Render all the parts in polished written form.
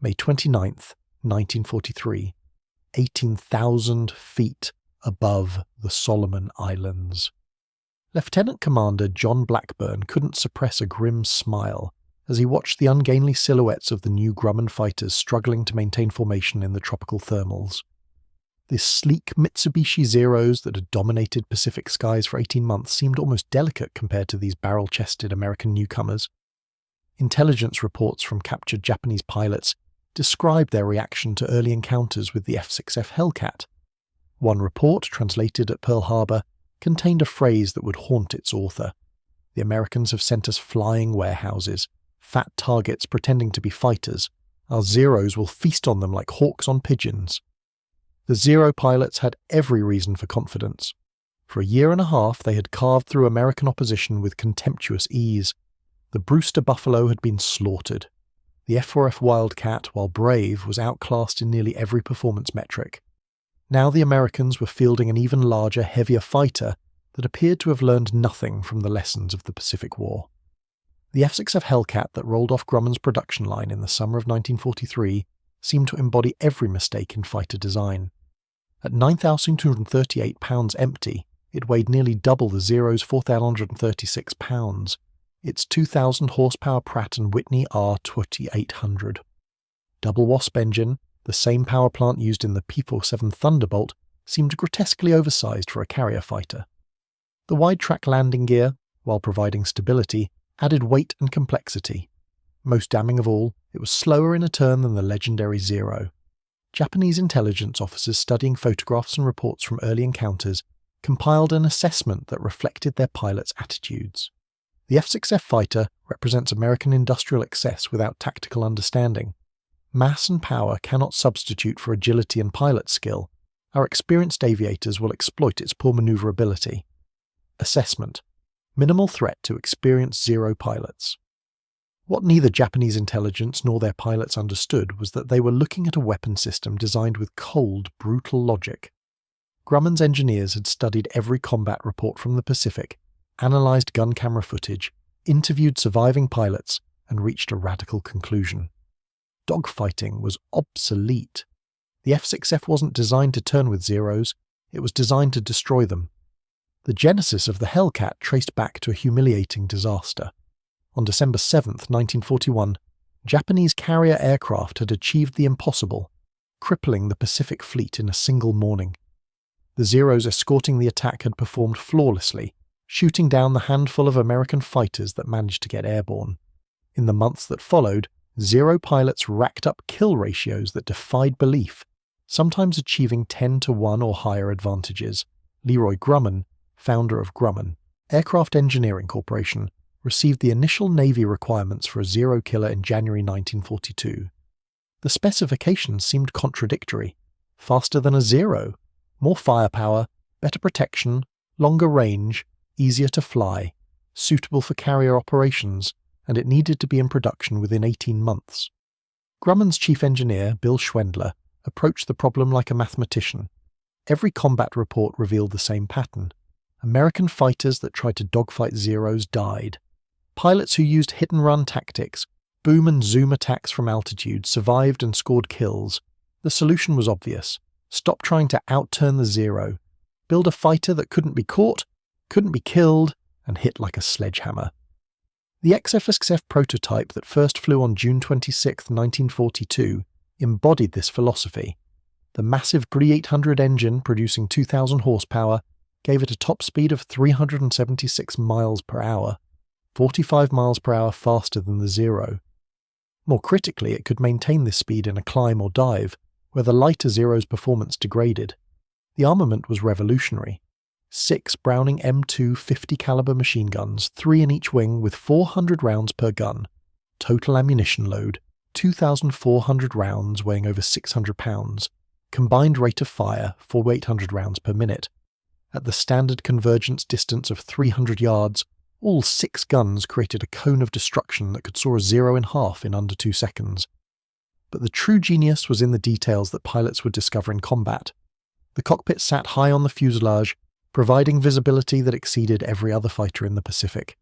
May 29th, 1943, 18,000 feet above the Solomon Islands. Lieutenant Commander John Blackburn couldn't suppress a grim smile as he watched the ungainly silhouettes of the new Grumman fighters struggling to maintain formation in the tropical thermals. The sleek Mitsubishi Zeros that had dominated Pacific skies for 18 months seemed almost delicate compared to these barrel-chested American newcomers. Intelligence reports from captured Japanese pilots described their reaction to early encounters with the F6F Hellcat. One report, translated at Pearl Harbor, contained a phrase that would haunt its author. The Americans have sent us flying warehouses, fat targets pretending to be fighters. Our Zeros will feast on them like hawks on pigeons. The Zero pilots had every reason for confidence. For a year and a half they had carved through American opposition with contemptuous ease. The Brewster Buffalo had been slaughtered. The F4F Wildcat, while brave, was outclassed in nearly every performance metric. Now the Americans were fielding an even larger, heavier fighter that appeared to have learned nothing from the lessons of the Pacific War. The F6F Hellcat that rolled off Grumman's production line in the summer of 1943 seemed to embody every mistake in fighter design. At 9,238 pounds empty, it weighed nearly double the Zero's 4,136 pounds. Its 2,000 horsepower Pratt & Whitney R2800. Double Wasp engine, the same power plant used in the P-47 Thunderbolt, seemed grotesquely oversized for a carrier fighter. The wide-track landing gear, while providing stability, added weight and complexity. Most damning of all, it was slower in a turn than the legendary Zero. Japanese intelligence officers studying photographs and reports from early encounters compiled an assessment that reflected their pilots' attitudes. The F6F fighter represents American industrial excess without tactical understanding. Mass and power cannot substitute for agility and pilot skill. Our experienced aviators will exploit its poor maneuverability. Assessment: minimal threat to experienced Zero pilots. What neither Japanese intelligence nor their pilots understood was that they were looking at a weapon system designed with cold, brutal logic. Grumman's engineers had studied every combat report from the Pacific, analysed gun camera footage, interviewed surviving pilots, and reached a radical conclusion. Dogfighting was obsolete. The F6F wasn't designed to turn with Zeros, it was designed to destroy them. The genesis of the Hellcat traced back to a humiliating disaster. On December 7, 1941, Japanese carrier aircraft had achieved the impossible, crippling the Pacific Fleet in a single morning. The Zeros escorting the attack had performed flawlessly, shooting down the handful of American fighters that managed to get airborne. In the months that followed, Zero pilots racked up kill ratios that defied belief, sometimes achieving 10-to-1 or higher advantages. Leroy Grumman, founder of Grumman Aircraft Engineering Corporation, received the initial Navy requirements for a Zero killer in January 1942. The specifications seemed contradictory. Faster than a Zero, more firepower, better protection, longer range, easier to fly, suitable for carrier operations, and it needed to be in production within 18 months. Grumman's chief engineer, Bill Schwendler, approached the problem like a mathematician. Every combat report revealed the same pattern. American fighters that tried to dogfight Zeros died. Pilots who used hit-and-run tactics, boom and zoom attacks from altitude, survived and scored kills. The solution was obvious. Stop trying to outturn the Zero. Build a fighter that couldn't be caught, couldn't be killed, and hit like a sledgehammer. The F6F prototype that first flew on June 26, 1942, embodied this philosophy. The massive GRE-800 engine, producing 2,000 horsepower, gave it a top speed of 376 miles per hour, 45 miles per hour faster than the Zero. More critically, it could maintain this speed in a climb or dive, where the lighter Zero's performance degraded. The armament was revolutionary. 6 Browning M2 50 caliber machine guns, 3 in each wing with 400 rounds per gun. Total ammunition load, 2,400 rounds weighing over 600 pounds. Combined rate of fire, 4,800 rounds per minute. At the standard convergence distance of 300 yards, all 6 guns created a cone of destruction that could saw a Zero in half in under 2 seconds. But the true genius was in the details that pilots would discover in combat. The cockpit sat high on the fuselage, providing visibility that exceeded every other fighter in the Pacific.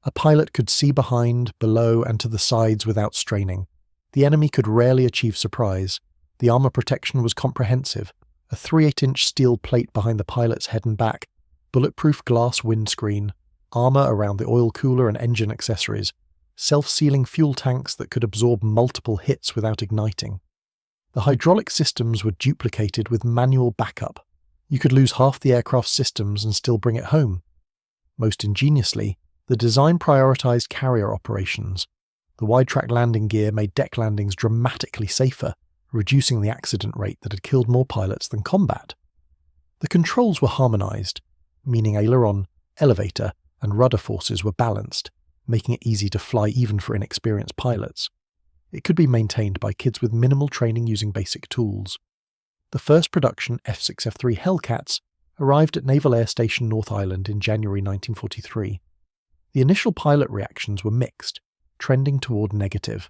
A pilot could see behind, below, and to the sides without straining. The enemy could rarely achieve surprise. The armor protection was comprehensive, a 3/8-inch steel plate behind the pilot's head and back, bulletproof glass windscreen, armor around the oil cooler and engine accessories, self-sealing fuel tanks that could absorb multiple hits without igniting. The hydraulic systems were duplicated with manual backup. You could lose half the aircraft's systems and still bring it home. Most ingeniously, the design prioritized carrier operations. The wide-track landing gear made deck landings dramatically safer, reducing the accident rate that had killed more pilots than combat. The controls were harmonized, meaning aileron, elevator, and rudder forces were balanced, making it easy to fly even for inexperienced pilots. It could be maintained by kids with minimal training using basic tools. The first production F6F3 Hellcats arrived at Naval Air Station North Island in January 1943. The initial pilot reactions were mixed, trending toward negative.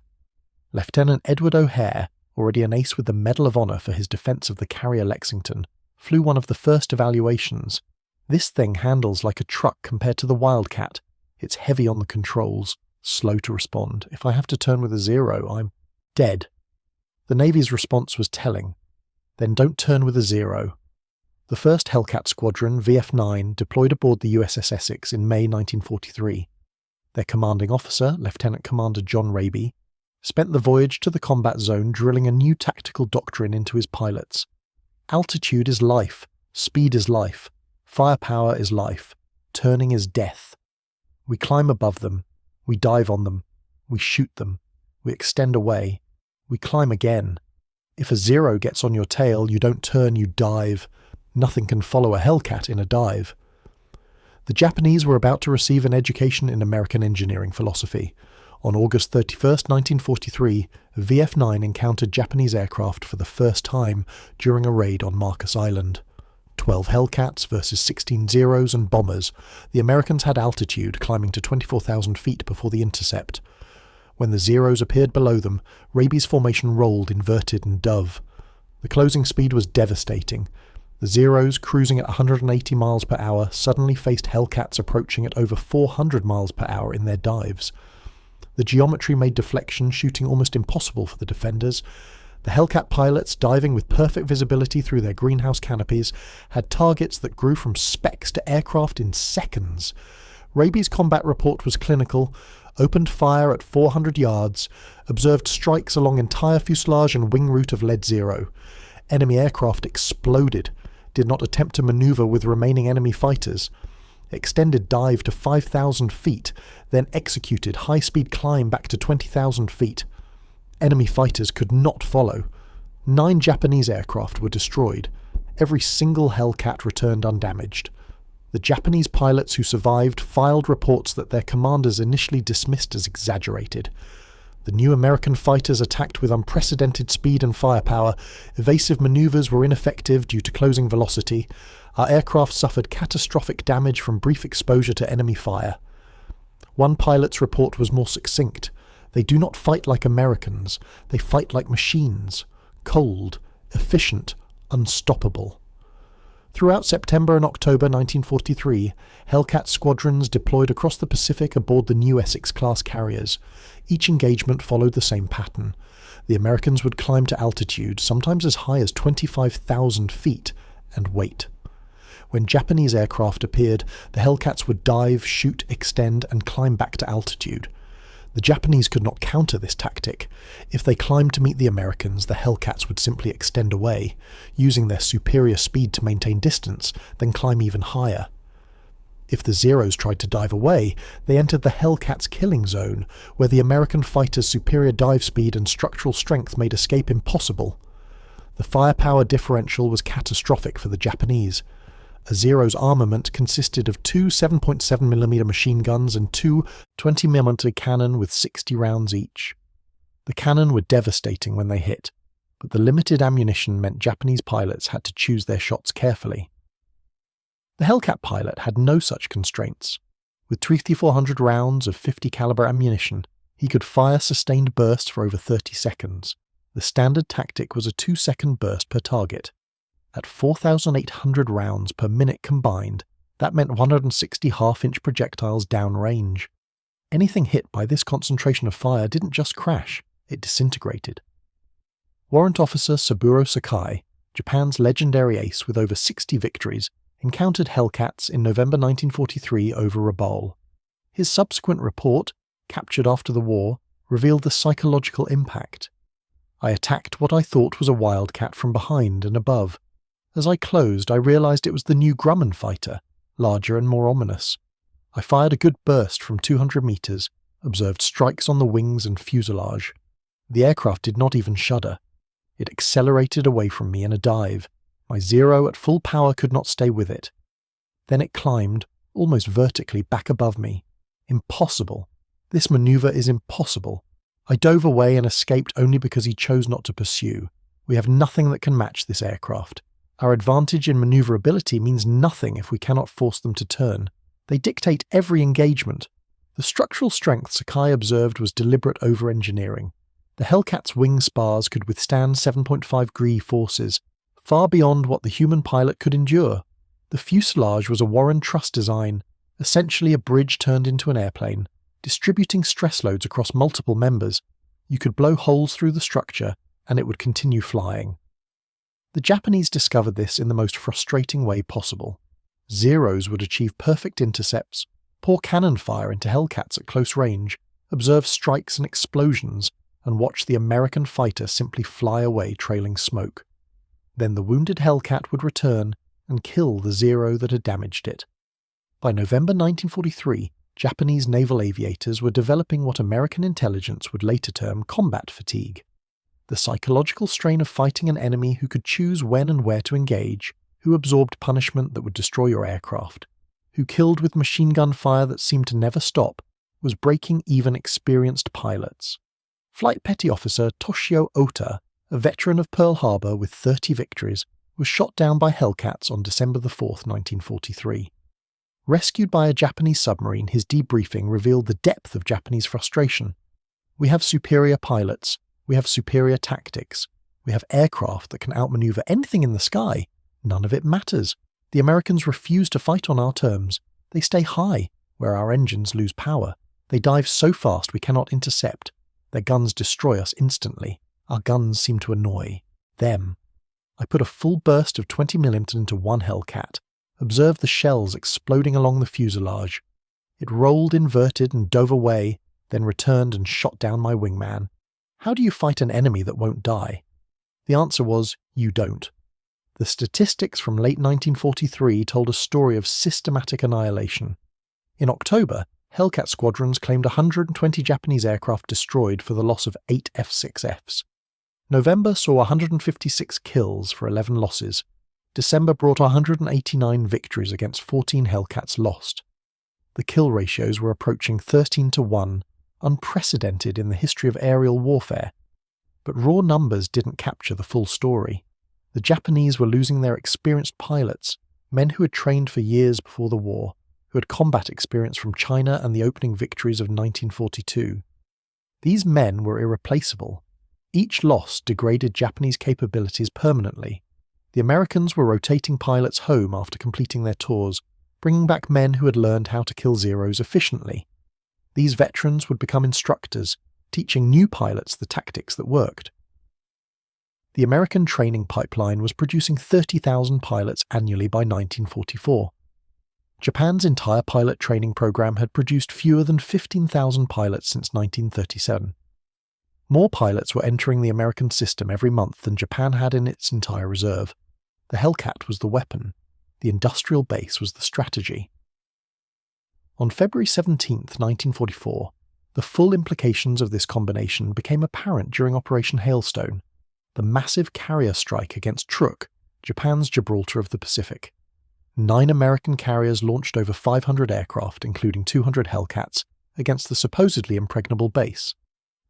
Lieutenant Edward O'Hare, already an ace with the Medal of Honor for his defense of the carrier Lexington, flew one of the first evaluations. This thing handles like a truck compared to the Wildcat. It's heavy on the controls, slow to respond. If I have to turn with a 0, I'm dead. The Navy's response was telling. Then don't turn with a 0. The first Hellcat squadron, VF9, deployed aboard the USS Essex in May 1943. Their commanding officer, Lieutenant Commander John Raby, spent the voyage to the combat zone drilling a new tactical doctrine into his pilots. Altitude is life, speed is life, firepower is life, turning is death. We climb above them, we dive on them, we shoot them, we extend away, we climb again. If a 0 gets on your tail, you don't turn, you dive. Nothing can follow a Hellcat in a dive. The Japanese were about to receive an education in American engineering philosophy. On August 31, 1943, VF9 encountered Japanese aircraft for the first time during a raid on Marcus Island. 12 Hellcats versus 16 Zeros and bombers. The Americans had altitude, climbing to 24,000 feet before the intercept. When the Zeros appeared below them, Raby's formation rolled inverted and dove. The closing speed was devastating. The Zeros, cruising at 180 miles per hour, suddenly faced Hellcats approaching at over 400 miles per hour in their dives. The geometry made deflection shooting almost impossible for the defenders. The Hellcat pilots, diving with perfect visibility through their greenhouse canopies, had targets that grew from specks to aircraft in seconds. Raby's combat report was clinical, opened fire at 400 yards, observed strikes along entire fuselage and wing route of lead 0. Enemy aircraft exploded, did not attempt to maneuver with remaining enemy fighters, extended dive to 5,000 feet, then executed high-speed climb back to 20,000 feet. Enemy fighters could not follow. 9 Japanese aircraft were destroyed. Every single Hellcat returned undamaged. The Japanese pilots who survived filed reports that their commanders initially dismissed as exaggerated. The new American fighters attacked with unprecedented speed and firepower. Evasive maneuvers were ineffective due to closing velocity. Our aircraft suffered catastrophic damage from brief exposure to enemy fire. One pilot's report was more succinct. They do not fight like Americans. They fight like machines. Cold, efficient, unstoppable. Throughout September and October 1943, Hellcat squadrons deployed across the Pacific aboard the new Essex-class carriers. Each engagement followed the same pattern. The Americans would climb to altitude, sometimes as high as 25,000 feet, and wait. When Japanese aircraft appeared, the Hellcats would dive, shoot, extend, and climb back to altitude. The Japanese could not counter this tactic. If they climbed to meet the Americans, the Hellcats would simply extend away, using their superior speed to maintain distance, then climb even higher. If the Zeros tried to dive away, they entered the Hellcats' killing zone, where the American fighters' superior dive speed and structural strength made escape impossible. The firepower differential was catastrophic for the Japanese. A Zero's armament consisted of 2 7.7mm machine guns and 2 20mm cannon with 60 rounds each. The cannon were devastating when they hit, but the limited ammunition meant Japanese pilots had to choose their shots carefully. The Hellcat pilot had no such constraints. With 3,400 rounds of 50 caliber ammunition, he could fire sustained bursts for over 30 seconds. The standard tactic was a 2-second burst per target. At 4,800 rounds per minute combined, that meant 160 half-inch projectiles downrange. Anything hit by this concentration of fire didn't just crash, it disintegrated. Warrant Officer Saburo Sakai, Japan's legendary ace with over 60 victories, encountered Hellcats in November 1943 over Rabaul. His subsequent report, captured after the war, revealed the psychological impact. I attacked what I thought was a wildcat from behind and above. As I closed, I realized it was the new Grumman fighter, larger and more ominous. I fired a good burst from 200 meters, observed strikes on the wings and fuselage. The aircraft did not even shudder. It accelerated away from me in a dive. My Zero at full power could not stay with it. Then it climbed, almost vertically, back above me. Impossible. This maneuver is impossible. I dove away and escaped only because he chose not to pursue. We have nothing that can match this aircraft. Our advantage in maneuverability means nothing if we cannot force them to turn. They dictate every engagement. The structural strength Sakai observed was deliberate over-engineering. The Hellcat's wing spars could withstand 7.5 G forces, far beyond what the human pilot could endure. The fuselage was a Warren Truss design, essentially a bridge turned into an airplane, distributing stress loads across multiple members. You could blow holes through the structure, and it would continue flying. The Japanese discovered this in the most frustrating way possible. Zeros would achieve perfect intercepts, pour cannon fire into Hellcats at close range, observe strikes and explosions, and watch the American fighter simply fly away trailing smoke. Then the wounded Hellcat would return and kill the Zero that had damaged it. By November 1943, Japanese naval aviators were developing what American intelligence would later term combat fatigue. The psychological strain of fighting an enemy who could choose when and where to engage, who absorbed punishment that would destroy your aircraft, who killed with machine gun fire that seemed to never stop, was breaking even experienced pilots. Flight Petty Officer Toshio Ota, a veteran of Pearl Harbor with 30 victories, was shot down by Hellcats on December 4, 1943. Rescued by a Japanese submarine, his debriefing revealed the depth of Japanese frustration. We have superior pilots, we have superior tactics, we have aircraft that can outmaneuver anything in the sky. None of it matters. The Americans refuse to fight on our terms. They stay high, where our engines lose power. They dive so fast we cannot intercept. Their guns destroy us instantly. Our guns seem to annoy them. I put a full burst of 20mm into one Hellcat, observed the shells exploding along the fuselage. It rolled inverted and dove away, then returned and shot down my wingman. How do you fight an enemy that won't die? The answer was, you don't. The statistics from late 1943 told a story of systematic annihilation. In October, Hellcat squadrons claimed 120 Japanese aircraft destroyed for the loss of 8 F6Fs. November saw 156 kills for 11 losses. December brought 189 victories against 14 Hellcats lost. The kill ratios were approaching 13-1, unprecedented in the history of aerial warfare. But raw numbers didn't capture the full story. The Japanese were losing their experienced pilots, men who had trained for years before the war, who had combat experience from China and the opening victories of 1942. These men were irreplaceable. Each loss degraded Japanese capabilities permanently. The Americans were rotating pilots home after completing their tours, bringing back men who had learned how to kill Zeros efficiently. These veterans would become instructors, teaching new pilots the tactics that worked. The American training pipeline was producing 30,000 pilots annually by 1944. Japan's entire pilot training program had produced fewer than 15,000 pilots since 1937. More pilots were entering the American system every month than Japan had in its entire reserve. The Hellcat was the weapon. The industrial base was the strategy. On February 17, 1944, the full implications of this combination became apparent during Operation Hailstone, the massive carrier strike against Truk, Japan's Gibraltar of the Pacific. 9 American carriers launched over 500 aircraft, including 200 Hellcats, against the supposedly impregnable base.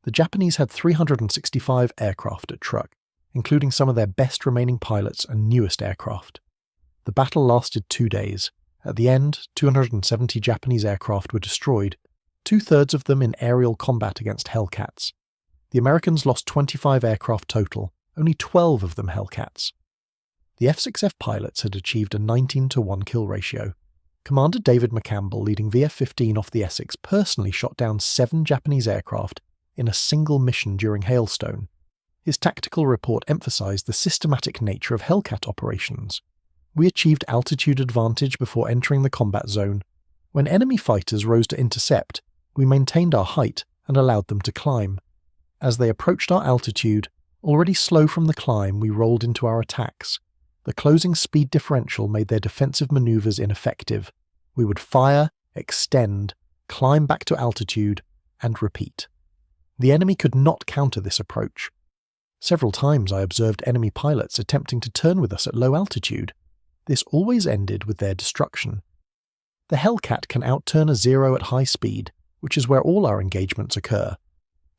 The Japanese had 365 aircraft at Truk, including some of their best remaining pilots and newest aircraft. The battle lasted 2 days. At the end, 270 Japanese aircraft were destroyed, 2/3 of them in aerial combat against Hellcats. The Americans lost 25 aircraft total, only 12 of them Hellcats. The F6F pilots had achieved a 19-1 kill ratio. Commander David McCampbell, leading VF-15 off the Essex, personally shot down 7 Japanese aircraft in a single mission during Hailstone. His tactical report emphasized the systematic nature of Hellcat operations. We achieved altitude advantage before entering the combat zone. When enemy fighters rose to intercept, we maintained our height and allowed them to climb. As they approached our altitude, already slow from the climb, we rolled into our attacks. The closing speed differential made their defensive maneuvers ineffective. We would fire, extend, climb back to altitude, and repeat. The enemy could not counter this approach. Several times I observed enemy pilots attempting to turn with us at low altitude. This always ended with their destruction. The Hellcat can outturn a Zero at high speed, which is where all our engagements occur.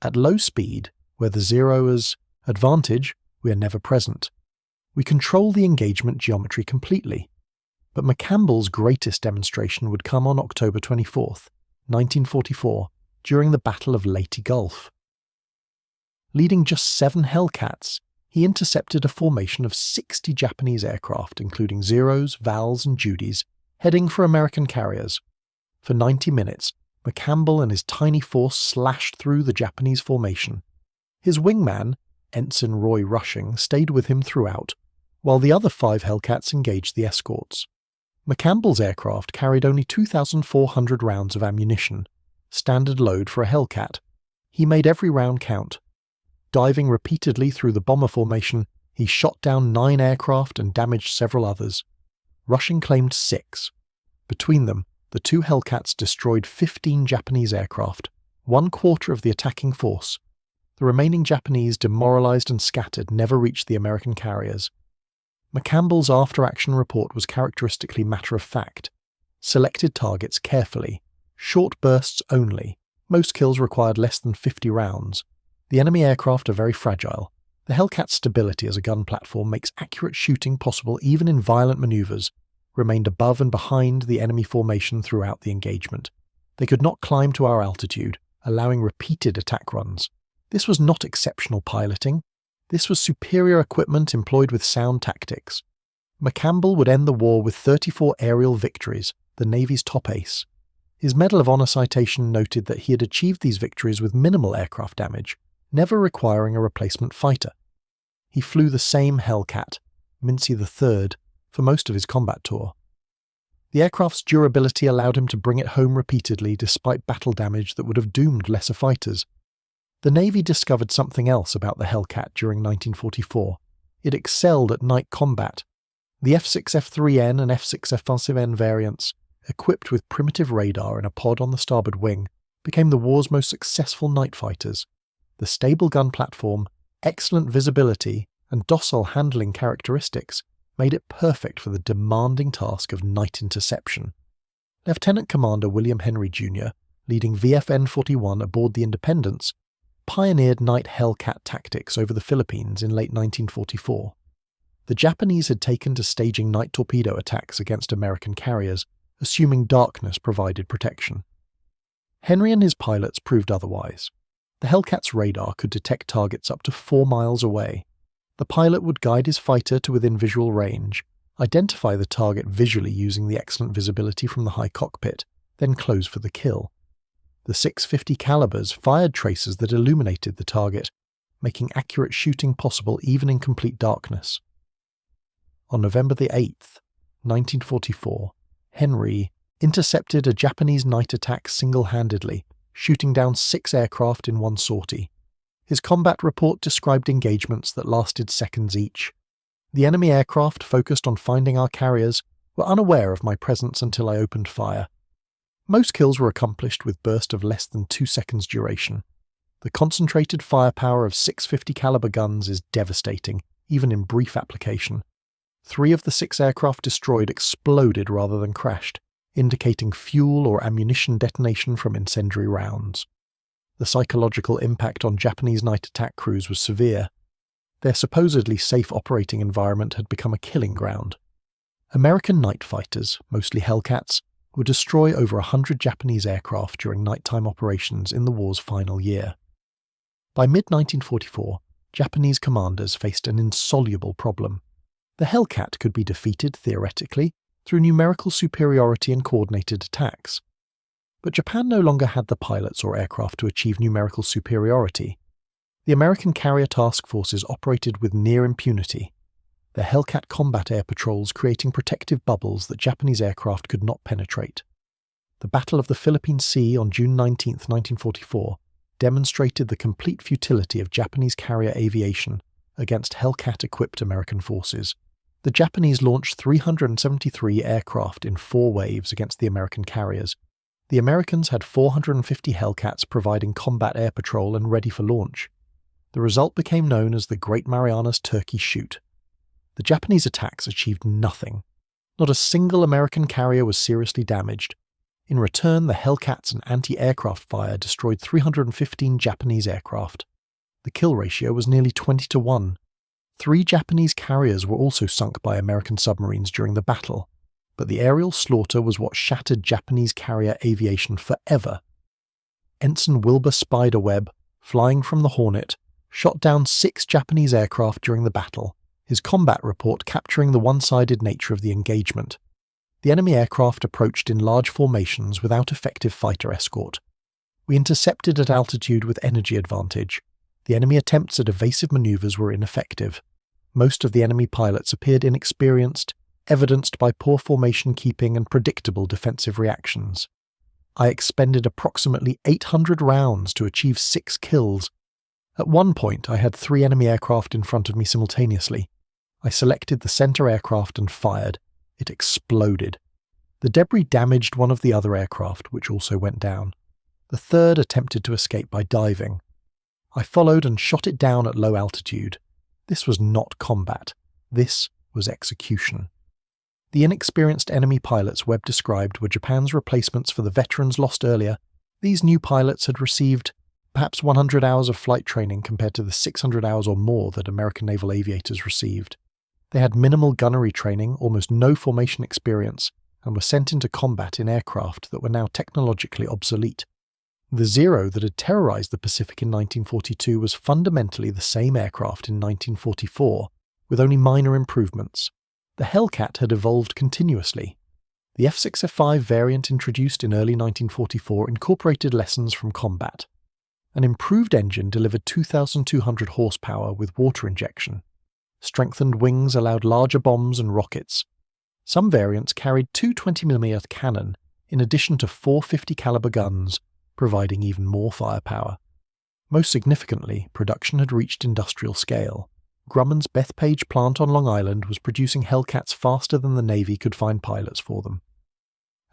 At low speed, where the Zero is advantage, we are never present. We control the engagement geometry completely. But McCampbell's greatest demonstration would come on October 24th, 1944, during the Battle of Leyte Gulf. Leading just 7 Hellcats, he intercepted a formation of 60 Japanese aircraft, including Zeros, Vals, and Judys, heading for American carriers. For 90 minutes, McCampbell and his tiny force slashed through the Japanese formation. His wingman, Ensign Roy Rushing, stayed with him throughout, while the other 5 Hellcats engaged the escorts. McCampbell's aircraft carried only 2,400 rounds of ammunition, standard load for a Hellcat. He made every round count. Diving repeatedly through the bomber formation, he shot down 9 aircraft and damaged several others. Rushing claimed 6. Between them, the 2 Hellcats destroyed 15 Japanese aircraft, 1/4 of the attacking force. The remaining Japanese, demoralized and scattered, never reached the American carriers. McCampbell's after-action report was characteristically matter-of-fact. Selected targets carefully. Short bursts only. Most kills required less than 50 rounds. The enemy aircraft are very fragile. The Hellcat's stability as a gun platform makes accurate shooting possible even in violent maneuvers. Remained above and behind the enemy formation throughout the engagement. They could not climb to our altitude, allowing repeated attack runs. This was not exceptional piloting. This was superior equipment employed with sound tactics. McCampbell would end the war with 34 aerial victories, the Navy's top ace. His Medal of Honor citation noted that he had achieved these victories with minimal aircraft damage, never requiring a replacement fighter. He flew the same Hellcat, Mincy III, for most of his combat tour. The aircraft's durability allowed him to bring it home repeatedly despite battle damage that would have doomed lesser fighters. The Navy discovered something else about the Hellcat during 1944. It excelled at night combat. The F6F3N and F6F5N variants, equipped with primitive radar and a pod on the starboard wing, became the war's most successful night fighters. The stable gun platform, excellent visibility, and docile handling characteristics made it perfect for the demanding task of night interception. Lieutenant Commander William Henry Jr., leading VFN-41 aboard the Independence, pioneered night Hellcat tactics over the Philippines in late 1944. The Japanese had taken to staging night torpedo attacks against American carriers, assuming darkness provided protection. Henry and his pilots proved otherwise. The Hellcat's radar could detect targets up to 4 miles away. The pilot would guide his fighter to within visual range, identify the target visually using the excellent visibility from the high cockpit, then close for the kill. The .650 calibers fired tracers that illuminated the target, making accurate shooting possible even in complete darkness. On November 8th, 1944, Henry intercepted a Japanese night attack single-handedly, shooting down 6 aircraft in one sortie. His combat report described engagements that lasted seconds each. The enemy aircraft focused on finding our carriers were unaware of my presence until I opened fire. Most kills were accomplished with bursts of less than 2 seconds duration. The concentrated firepower of .650 caliber guns is devastating, even in brief application. 3 of the 6 aircraft destroyed exploded rather than crashed, indicating fuel or ammunition detonation from incendiary rounds. The psychological impact on Japanese night attack crews was severe. Their supposedly safe operating environment had become a killing ground. American night fighters, mostly Hellcats, would destroy over 100 Japanese aircraft during nighttime operations in the war's final year. By mid-1944, Japanese commanders faced an insoluble problem. The Hellcat could be defeated, theoretically, through numerical superiority and coordinated attacks. But Japan no longer had the pilots or aircraft to achieve numerical superiority. The American carrier task forces operated with near impunity, their Hellcat combat air patrols creating protective bubbles that Japanese aircraft could not penetrate. The Battle of the Philippine Sea on June 19, 1944, demonstrated the complete futility of Japanese carrier aviation against Hellcat-equipped American forces. The Japanese launched 373 aircraft in 4 waves against the American carriers. The Americans had 450 Hellcats providing combat air patrol and ready for launch. The result became known as the Great Marianas Turkey Shoot. The Japanese attacks achieved nothing. Not a single American carrier was seriously damaged. In return, the Hellcats and anti-aircraft fire destroyed 315 Japanese aircraft. The kill ratio was nearly 20-1. 3 Japanese carriers were also sunk by American submarines during the battle, but the aerial slaughter was what shattered Japanese carrier aviation forever. Ensign Wilbur Spiderweb, flying from the Hornet, shot down 6 Japanese aircraft during the battle, his combat report capturing the one-sided nature of the engagement. The enemy aircraft approached in large formations without effective fighter escort. We intercepted at altitude with energy advantage. The enemy attempts at evasive maneuvers were ineffective. Most of the enemy pilots appeared inexperienced, evidenced by poor formation keeping and predictable defensive reactions. I expended approximately 800 rounds to achieve 6 kills. At one point, I had 3 enemy aircraft in front of me simultaneously. I selected the center aircraft and fired. It exploded. The debris damaged one of the other aircraft, which also went down. The third attempted to escape by diving. I followed and shot it down at low altitude. This was not combat. This was execution. The inexperienced enemy pilots Webb described were Japan's replacements for the veterans lost earlier. These new pilots had received perhaps 100 hours of flight training compared to the 600 hours or more that American naval aviators received. They had minimal gunnery training, almost no formation experience, and were sent into combat in aircraft that were now technologically obsolete. The Zero that had terrorized the Pacific in 1942 was fundamentally the same aircraft in 1944, with only minor improvements. The Hellcat had evolved continuously. The F6F5 variant introduced in early 1944 incorporated lessons from combat. An improved engine delivered 2,200 horsepower with water injection. Strengthened wings allowed larger bombs and rockets. Some variants carried 2 20mm cannon, in addition to 4 50 caliber guns, providing even more firepower. Most significantly, production had reached industrial scale. Grumman's Bethpage plant on Long Island was producing Hellcats faster than the Navy could find pilots for them.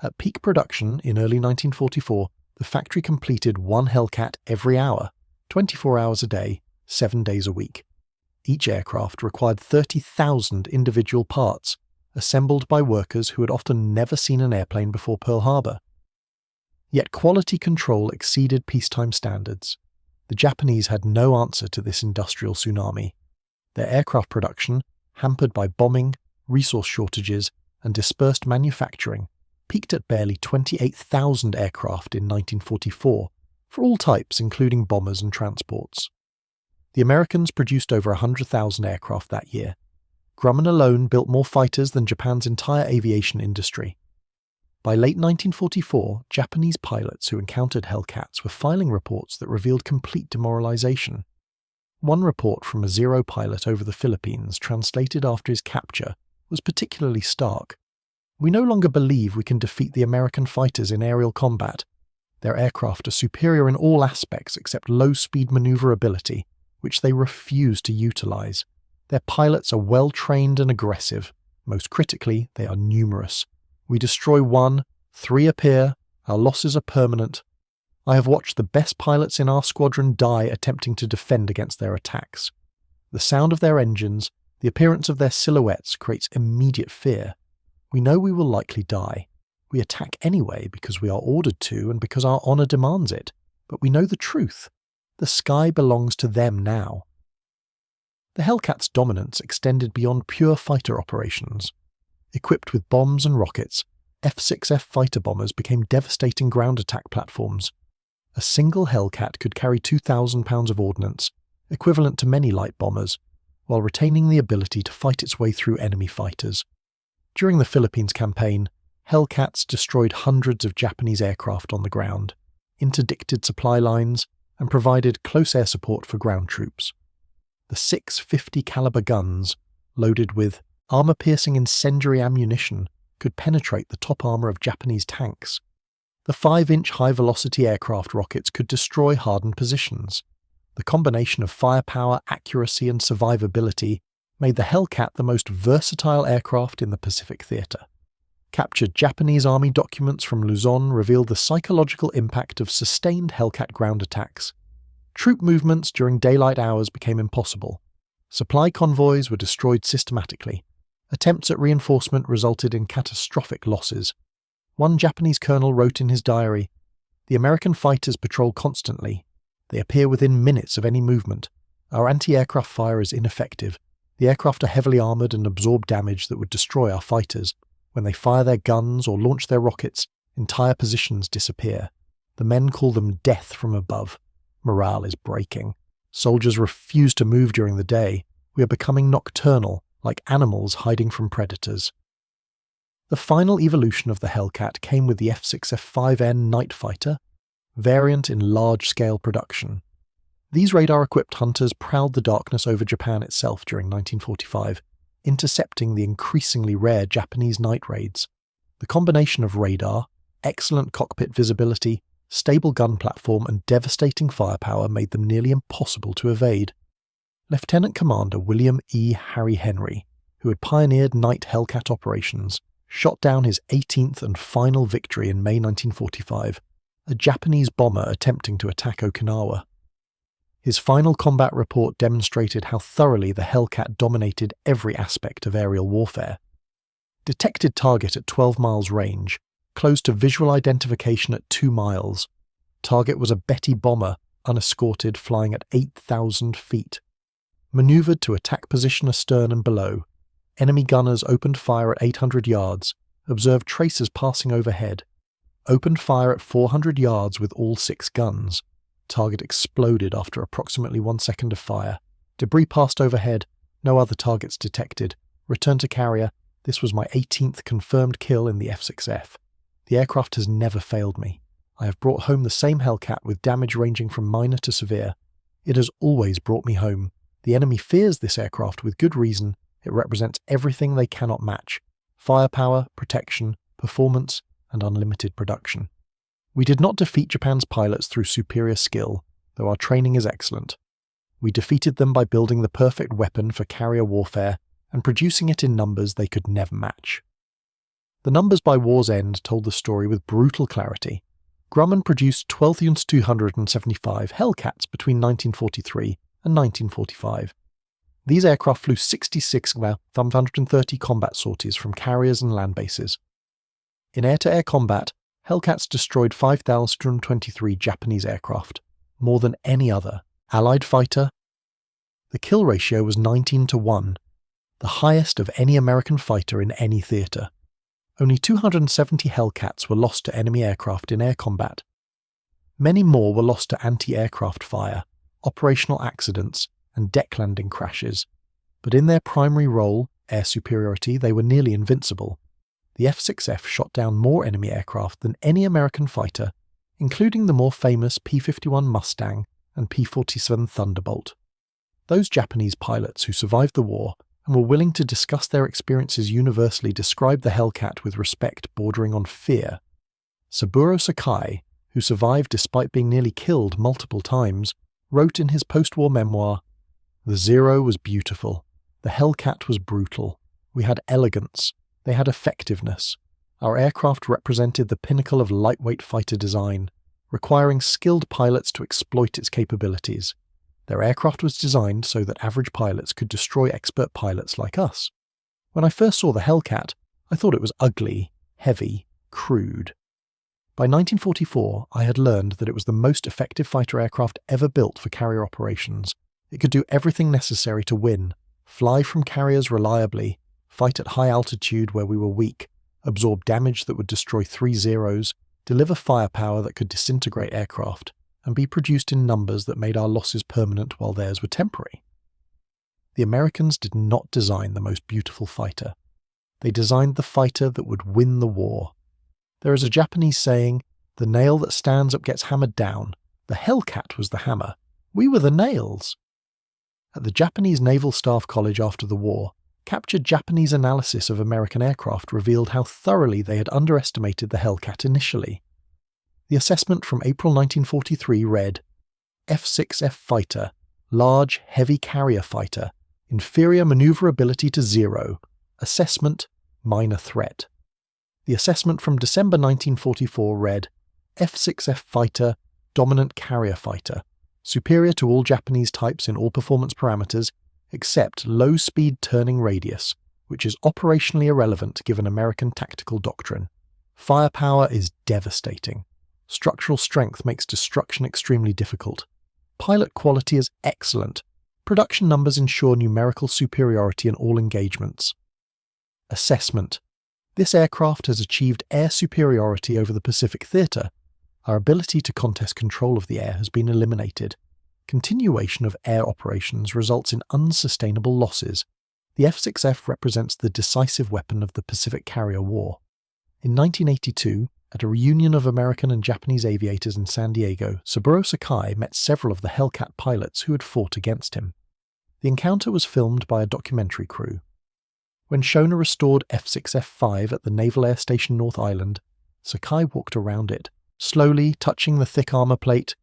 At peak production in early 1944, the factory completed 1 Hellcat every hour, 24 hours a day, 7 days a week. Each aircraft required 30,000 individual parts, assembled by workers who had often never seen an airplane before Pearl Harbor. Yet quality control exceeded peacetime standards. The Japanese had no answer to this industrial tsunami. Their aircraft production, hampered by bombing, resource shortages, and dispersed manufacturing, peaked at barely 28,000 aircraft in 1944, for all types including bombers and transports. The Americans produced over 100,000 aircraft that year. Grumman alone built more fighters than Japan's entire aviation industry. By late 1944, Japanese pilots who encountered Hellcats were filing reports that revealed complete demoralization. One report from a Zero pilot over the Philippines, translated after his capture, was particularly stark. "We no longer believe we can defeat the American fighters in aerial combat. Their aircraft are superior in all aspects except low-speed maneuverability, which they refuse to utilize. Their pilots are well-trained and aggressive. Most critically, they are numerous. We destroy 1, 3 appear, our losses are permanent. I have watched the best pilots in our squadron die attempting to defend against their attacks. The sound of their engines, the appearance of their silhouettes creates immediate fear. We know we will likely die. We attack anyway because we are ordered to and because our honor demands it. But we know the truth. The sky belongs to them now." The Hellcat's dominance extended beyond pure fighter operations. Equipped with bombs and rockets, F6F fighter bombers became devastating ground attack platforms. A single Hellcat could carry 2,000 pounds of ordnance, equivalent to many light bombers, while retaining the ability to fight its way through enemy fighters. During the Philippines campaign, Hellcats destroyed hundreds of Japanese aircraft on the ground, interdicted supply lines, and provided close air support for ground troops. The 650 caliber guns, loaded with armor-piercing incendiary ammunition, could penetrate the top armor of Japanese tanks. The 5-inch high-velocity aircraft rockets could destroy hardened positions. The combination of firepower, accuracy, and survivability made the Hellcat the most versatile aircraft in the Pacific theater. Captured Japanese Army documents from Luzon revealed the psychological impact of sustained Hellcat ground attacks. Troop movements during daylight hours became impossible. Supply convoys were destroyed systematically. Attempts at reinforcement resulted in catastrophic losses. One Japanese colonel wrote in his diary, "The American fighters patrol constantly. They appear within minutes of any movement. Our anti-aircraft fire is ineffective. The aircraft are heavily armoured and absorb damage that would destroy our fighters. When they fire their guns or launch their rockets, entire positions disappear. The men call them death from above. Morale is breaking. Soldiers refuse to move during the day. We are becoming nocturnal, like animals hiding from predators." The final evolution of the Hellcat came with the F6F-5N Night Fighter, variant in large-scale production. These radar-equipped hunters prowled the darkness over Japan itself during 1945, intercepting the increasingly rare Japanese night raids. The combination of radar, excellent cockpit visibility, stable gun platform, and devastating firepower made them nearly impossible to evade. Lieutenant Commander William E. Harry Henry, who had pioneered night Hellcat operations, shot down his 18th and final victory in May 1945, a Japanese bomber attempting to attack Okinawa. His final combat report demonstrated how thoroughly the Hellcat dominated every aspect of aerial warfare. Detected target at 12 miles range, closed to visual identification at 2 miles. Target was a Betty bomber, unescorted, flying at 8,000 feet. Maneuvered to attack position astern and below. Enemy gunners opened fire at 800 yards, observed tracers passing overhead. Opened fire at 400 yards with all 6 guns. Target exploded after approximately 1 second of fire. Debris passed overhead, no other targets detected. Returned to carrier. This was my 18th confirmed kill in the F6F. The aircraft has never failed me. I have brought home the same Hellcat with damage ranging from minor to severe. It has always brought me home. The enemy fears this aircraft with good reason. It represents everything they cannot match: firepower, protection, performance, and unlimited production. We did not defeat Japan's pilots through superior skill, though our training is excellent. We defeated them by building the perfect weapon for carrier warfare and producing it in numbers they could never match. The numbers by war's end told the story with brutal clarity. Grumman produced 12,275 Hellcats between 1943 and 1945. These aircraft flew 66 130 combat sorties from carriers and land bases. In air-to-air combat, Hellcats destroyed 5,023 Japanese aircraft, more than any other Allied fighter. The kill ratio was 19-1, the highest of any American fighter in any theater. Only 270 Hellcats were lost to enemy aircraft in air combat. Many more were lost to anti-aircraft fire, operational accidents, and deck landing crashes. But in their primary role, air superiority, they were nearly invincible. The F6F shot down more enemy aircraft than any American fighter, including the more famous P-51 Mustang and P-47 Thunderbolt. Those Japanese pilots who survived the war and were willing to discuss their experiences universally described the Hellcat with respect bordering on fear. Saburo Sakai, who survived despite being nearly killed multiple times, wrote in his post-war memoir, "The Zero was beautiful. The Hellcat was brutal. We had elegance. They had effectiveness. Our aircraft represented the pinnacle of lightweight fighter design, requiring skilled pilots to exploit its capabilities. Their aircraft was designed so that average pilots could destroy expert pilots like us. When I first saw the Hellcat, I thought it was ugly, heavy, crude. By 1944, I had learned that it was the most effective fighter aircraft ever built for carrier operations. It could do everything necessary to win, fly from carriers reliably, fight at high altitude where we were weak, absorb damage that would destroy 3 zeros, deliver firepower that could disintegrate aircraft, and be produced in numbers that made our losses permanent while theirs were temporary. The Americans did not design the most beautiful fighter. They designed the fighter that would win the war. There is a Japanese saying, "The nail that stands up gets hammered down. The Hellcat was the hammer. We were the nails." At the Japanese Naval Staff College after the war, captured Japanese analysis of American aircraft revealed how thoroughly they had underestimated the Hellcat initially. The assessment from April 1943 read, F6F fighter, large, heavy carrier fighter, inferior maneuverability to 0, assessment, minor threat. The assessment from December 1944 read, F6F fighter, dominant carrier fighter, superior to all Japanese types in all performance parameters, except low-speed turning radius, which is operationally irrelevant given American tactical doctrine. Firepower is devastating. Structural strength makes destruction extremely difficult. Pilot quality is excellent. Production numbers ensure numerical superiority in all engagements. Assessment. This aircraft has achieved air superiority over the Pacific Theatre. Our ability to contest control of the air has been eliminated. Continuation of air operations results in unsustainable losses. The F6F represents the decisive weapon of the Pacific Carrier War. In 1982, at a reunion of American and Japanese aviators in San Diego, Saburo Sakai met several of the Hellcat pilots who had fought against him. The encounter was filmed by a documentary crew. When shown a restored F6F-5 at the Naval Air Station North Island, Sakai walked around it, slowly touching the thick armor plate,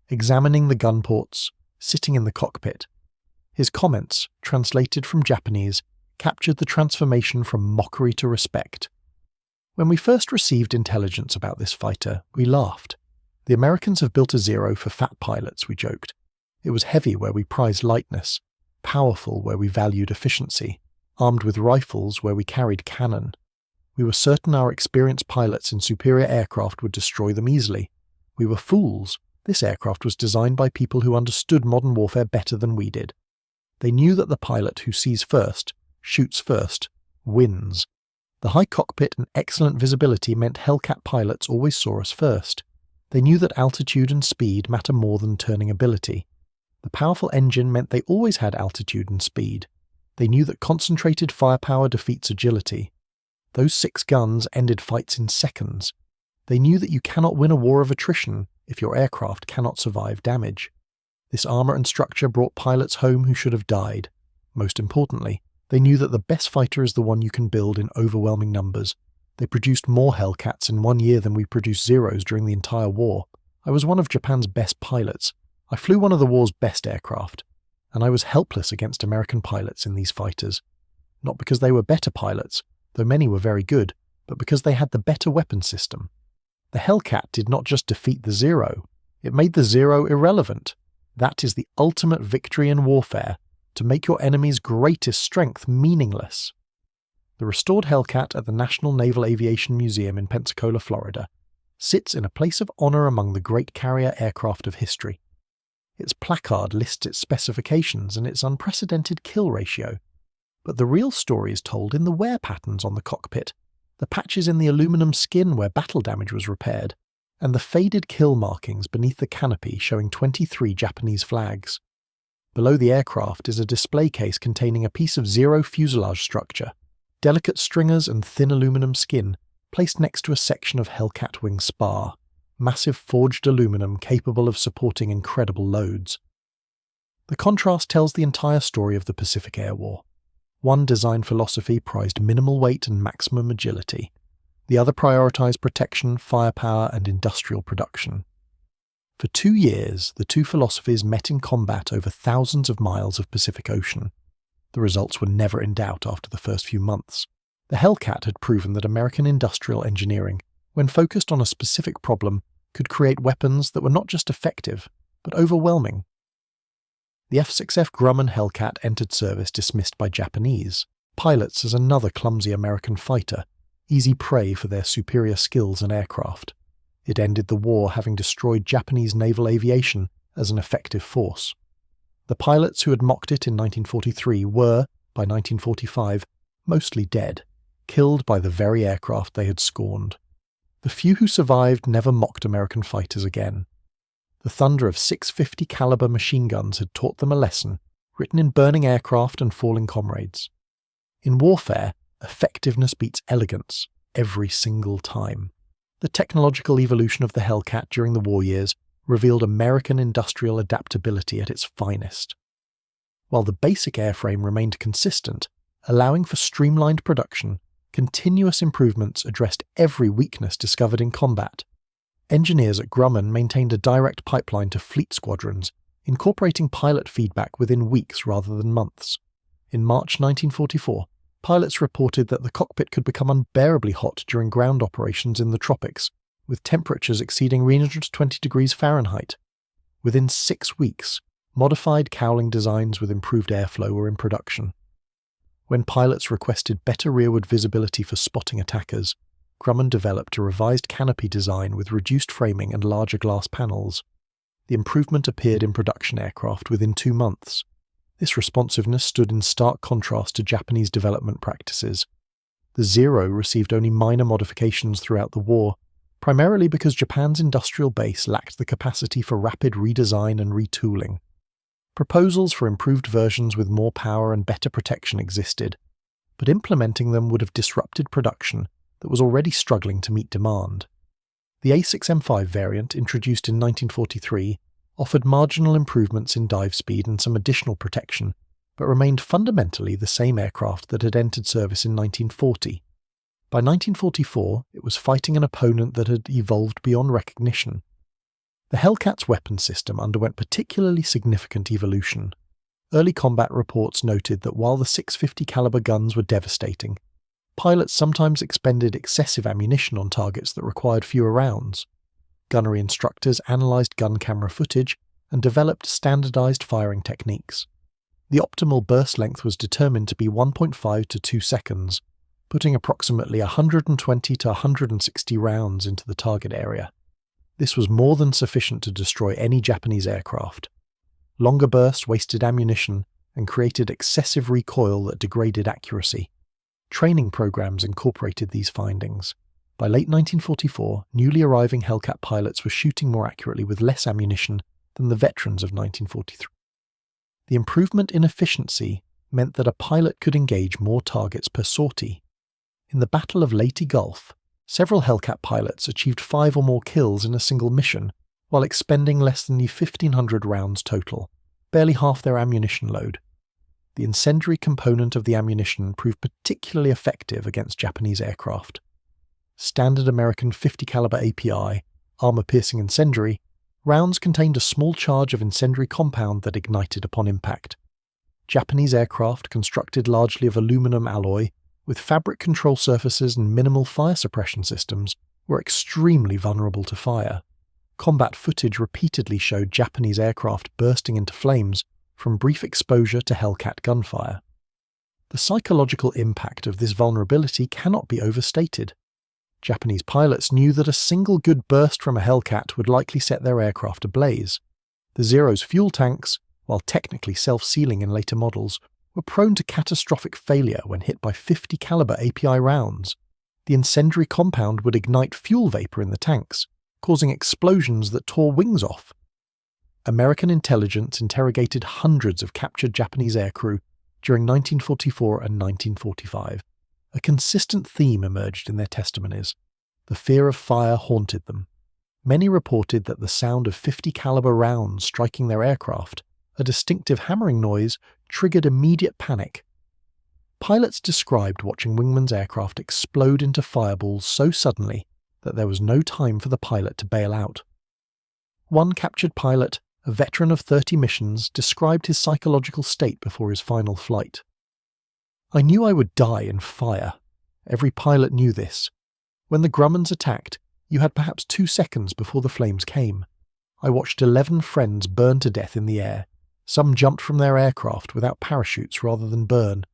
examining the gun ports, sitting in the cockpit. His comments, translated from Japanese, captured the transformation from mockery to respect. When we first received intelligence about this fighter, we laughed. The Americans have built a Zero for fat pilots, we joked. It was heavy where we prized lightness, powerful where we valued efficiency, armed with rifles where we carried cannon. We were certain our experienced pilots in superior aircraft would destroy them easily. We were fools. This aircraft was designed by people who understood modern warfare better than we did. They knew that the pilot who sees first, shoots first, wins. The high cockpit and excellent visibility meant Hellcat pilots always saw us first. They knew that altitude and speed matter more than turning ability. The powerful engine meant they always had altitude and speed. They knew that concentrated firepower defeats agility. Those 6 guns ended fights in seconds. They knew that you cannot win a war of attrition if your aircraft cannot survive damage. This armor and structure brought pilots home who should have died. Most importantly, they knew that the best fighter is the one you can build in overwhelming numbers. They produced more Hellcats in 1 year than we produced Zeros during the entire war. I was one of Japan's best pilots. I flew one of the war's best aircraft. And I was helpless against American pilots in these fighters. Not because they were better pilots, though many were very good, but because they had the better weapon system. The Hellcat did not just defeat the Zero, it made the Zero irrelevant. That is the ultimate victory in warfare, to make your enemy's greatest strength meaningless. The restored Hellcat at the National Naval Aviation Museum in Pensacola, Florida, sits in a place of honor among the great carrier aircraft of history. Its placard lists its specifications and its unprecedented kill ratio. But the real story is told in the wear patterns on the cockpit, the patches in the aluminum skin where battle damage was repaired, and the faded kill markings beneath the canopy showing 23 Japanese flags. Below the aircraft is a display case containing a piece of Zero fuselage structure, delicate stringers and thin aluminum skin, placed next to a section of Hellcat wing spar, massive forged aluminum capable of supporting incredible loads. The contrast tells the entire story of the Pacific Air War. One design philosophy prized minimal weight and maximum agility. The other prioritized protection, firepower, and industrial production. For 2 years, the two philosophies met in combat over thousands of miles of Pacific Ocean. The results were never in doubt after the first few months. The Hellcat had proven that American industrial engineering, when focused on a specific problem, could create weapons that were not just effective, but overwhelming. The F6F Grumman Hellcat entered service dismissed by Japanese pilots as another clumsy American fighter, easy prey for their superior skills and aircraft. It ended the war having destroyed Japanese naval aviation as an effective force. The pilots who had mocked it in 1943 were, by 1945, mostly dead, killed by the very aircraft they had scorned. The few who survived never mocked American fighters again. The thunder of 650 caliber machine guns had taught them a lesson, written in burning aircraft and falling comrades. In warfare, Effectiveness beats elegance every single time. The technological evolution of the Hellcat during the war years revealed American industrial adaptability at its finest. While the basic airframe remained consistent, allowing for streamlined production, continuous improvements addressed every weakness discovered in combat. Engineers at Grumman maintained a direct pipeline to fleet squadrons, incorporating pilot feedback within weeks rather than months. In March 1944, pilots reported that the cockpit could become unbearably hot during ground operations in the tropics, with temperatures exceeding 320 degrees Fahrenheit. Within 6 weeks, modified cowling designs with improved airflow were in production. When pilots requested better rearward visibility for spotting attackers, Grumman developed a revised canopy design with reduced framing and larger glass panels. The improvement appeared in production aircraft within 2 months. This responsiveness stood in stark contrast to Japanese development practices. The Zero received only minor modifications throughout the war, primarily because Japan's industrial base lacked the capacity for rapid redesign and retooling. Proposals for improved versions with more power and better protection existed, but implementing them would have disrupted production that was already struggling to meet demand. The A6M5 variant, introduced in 1943, offered marginal improvements in dive speed and some additional protection, but remained fundamentally the same aircraft that had entered service in 1940. By 1944, it was fighting an opponent that had evolved beyond recognition. The Hellcat's weapon system underwent particularly significant evolution. Early combat reports noted that while the 650 caliber guns were devastating, pilots sometimes expended excessive ammunition on targets that required fewer rounds. Gunnery instructors analysed gun camera footage and developed standardised firing techniques. The optimal burst length was determined to be 1.5 to 2 seconds, putting approximately 120 to 160 rounds into the target area. This was more than sufficient to destroy any Japanese aircraft. Longer bursts wasted ammunition and created excessive recoil that degraded accuracy. Training programs incorporated these findings. By late 1944, newly arriving Hellcat pilots were shooting more accurately with less ammunition than the veterans of 1943. The improvement in efficiency meant that a pilot could engage more targets per sortie. In the Battle of Leyte Gulf, several Hellcat pilots achieved 5 or more kills in a single mission, while expending less than the 1,500 rounds total, barely half their ammunition load. The incendiary component of the ammunition proved particularly effective against Japanese aircraft. Standard American 50 caliber API, armor-piercing incendiary, rounds contained a small charge of incendiary compound that ignited upon impact. Japanese aircraft, constructed largely of aluminum alloy, with fabric control surfaces and minimal fire suppression systems, were extremely vulnerable to fire. Combat footage repeatedly showed Japanese aircraft bursting into flames from brief exposure to Hellcat gunfire. The psychological impact of this vulnerability cannot be overstated. Japanese pilots knew that a single good burst from a Hellcat would likely set their aircraft ablaze. The Zero's fuel tanks, while technically self-sealing in later models, were prone to catastrophic failure when hit by 50 caliber API rounds. The incendiary compound would ignite fuel vapor in the tanks, causing explosions that tore wings off. American intelligence interrogated hundreds of captured Japanese aircrew during 1944 and 1945. A consistent theme emerged in their testimonies. The fear of fire haunted them. Many reported that the sound of 50 caliber rounds striking their aircraft, a distinctive hammering noise, triggered immediate panic. Pilots described watching wingmen's aircraft explode into fireballs so suddenly that there was no time for the pilot to bail out. One captured pilot, a veteran of 30 missions, described his psychological state before his final flight. "I knew I would die in fire. Every pilot knew this. When the Grummans attacked, you had perhaps 2 seconds before the flames came. I watched 11 friends burn to death in the air. Some jumped from their aircraft without parachutes rather than burn.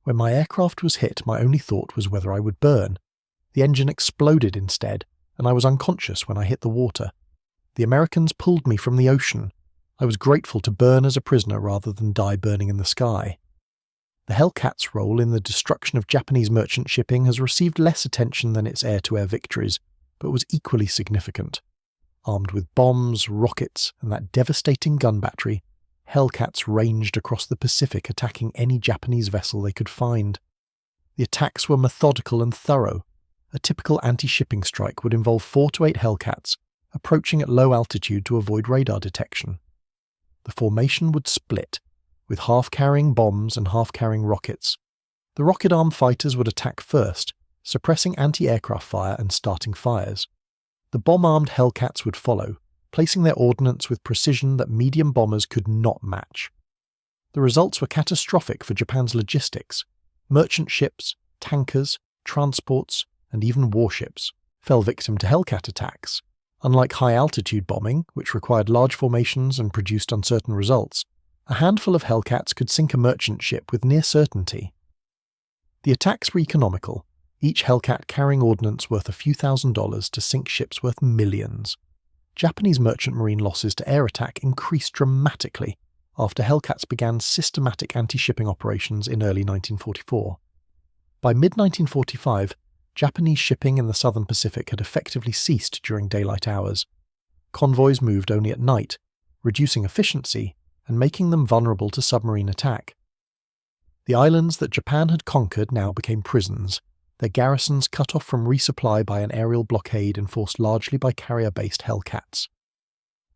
When my aircraft was hit, my only thought was whether I would burn. The engine exploded instead, and I was unconscious when I hit the water. The Americans pulled me from the ocean. I was grateful to burn as a prisoner rather than die burning in the sky." The Hellcat's role in the destruction of Japanese merchant shipping has received less attention than its air-to-air victories, but was equally significant. Armed with bombs, rockets, and that devastating gun battery, Hellcats ranged across the Pacific attacking any Japanese vessel they could find. The attacks were methodical and thorough. A typical anti-shipping strike would involve 4 to 8 Hellcats approaching at low altitude to avoid radar detection. The formation would split, with half carrying bombs and half carrying rockets. The rocket-armed fighters would attack first, suppressing anti-aircraft fire and starting fires. The bomb-armed Hellcats would follow, placing their ordnance with precision that medium bombers could not match. The results were catastrophic for Japan's logistics. Merchant ships, tankers, transports, and even warships fell victim to Hellcat attacks. Unlike high-altitude bombing, which required large formations and produced uncertain results, a handful of Hellcats could sink a merchant ship with near certainty. The attacks were economical, each Hellcat carrying ordnance worth a few $1,000s to sink ships worth millions. Japanese merchant marine losses to air attack increased dramatically after Hellcats began systematic anti-shipping operations in early 1944. By mid-1945, Japanese shipping in the southern Pacific had effectively ceased during daylight hours. Convoys moved only at night, reducing efficiency and making them vulnerable to submarine attack. The islands that Japan had conquered now became prisons, their garrisons cut off from resupply by an aerial blockade enforced largely by carrier-based Hellcats.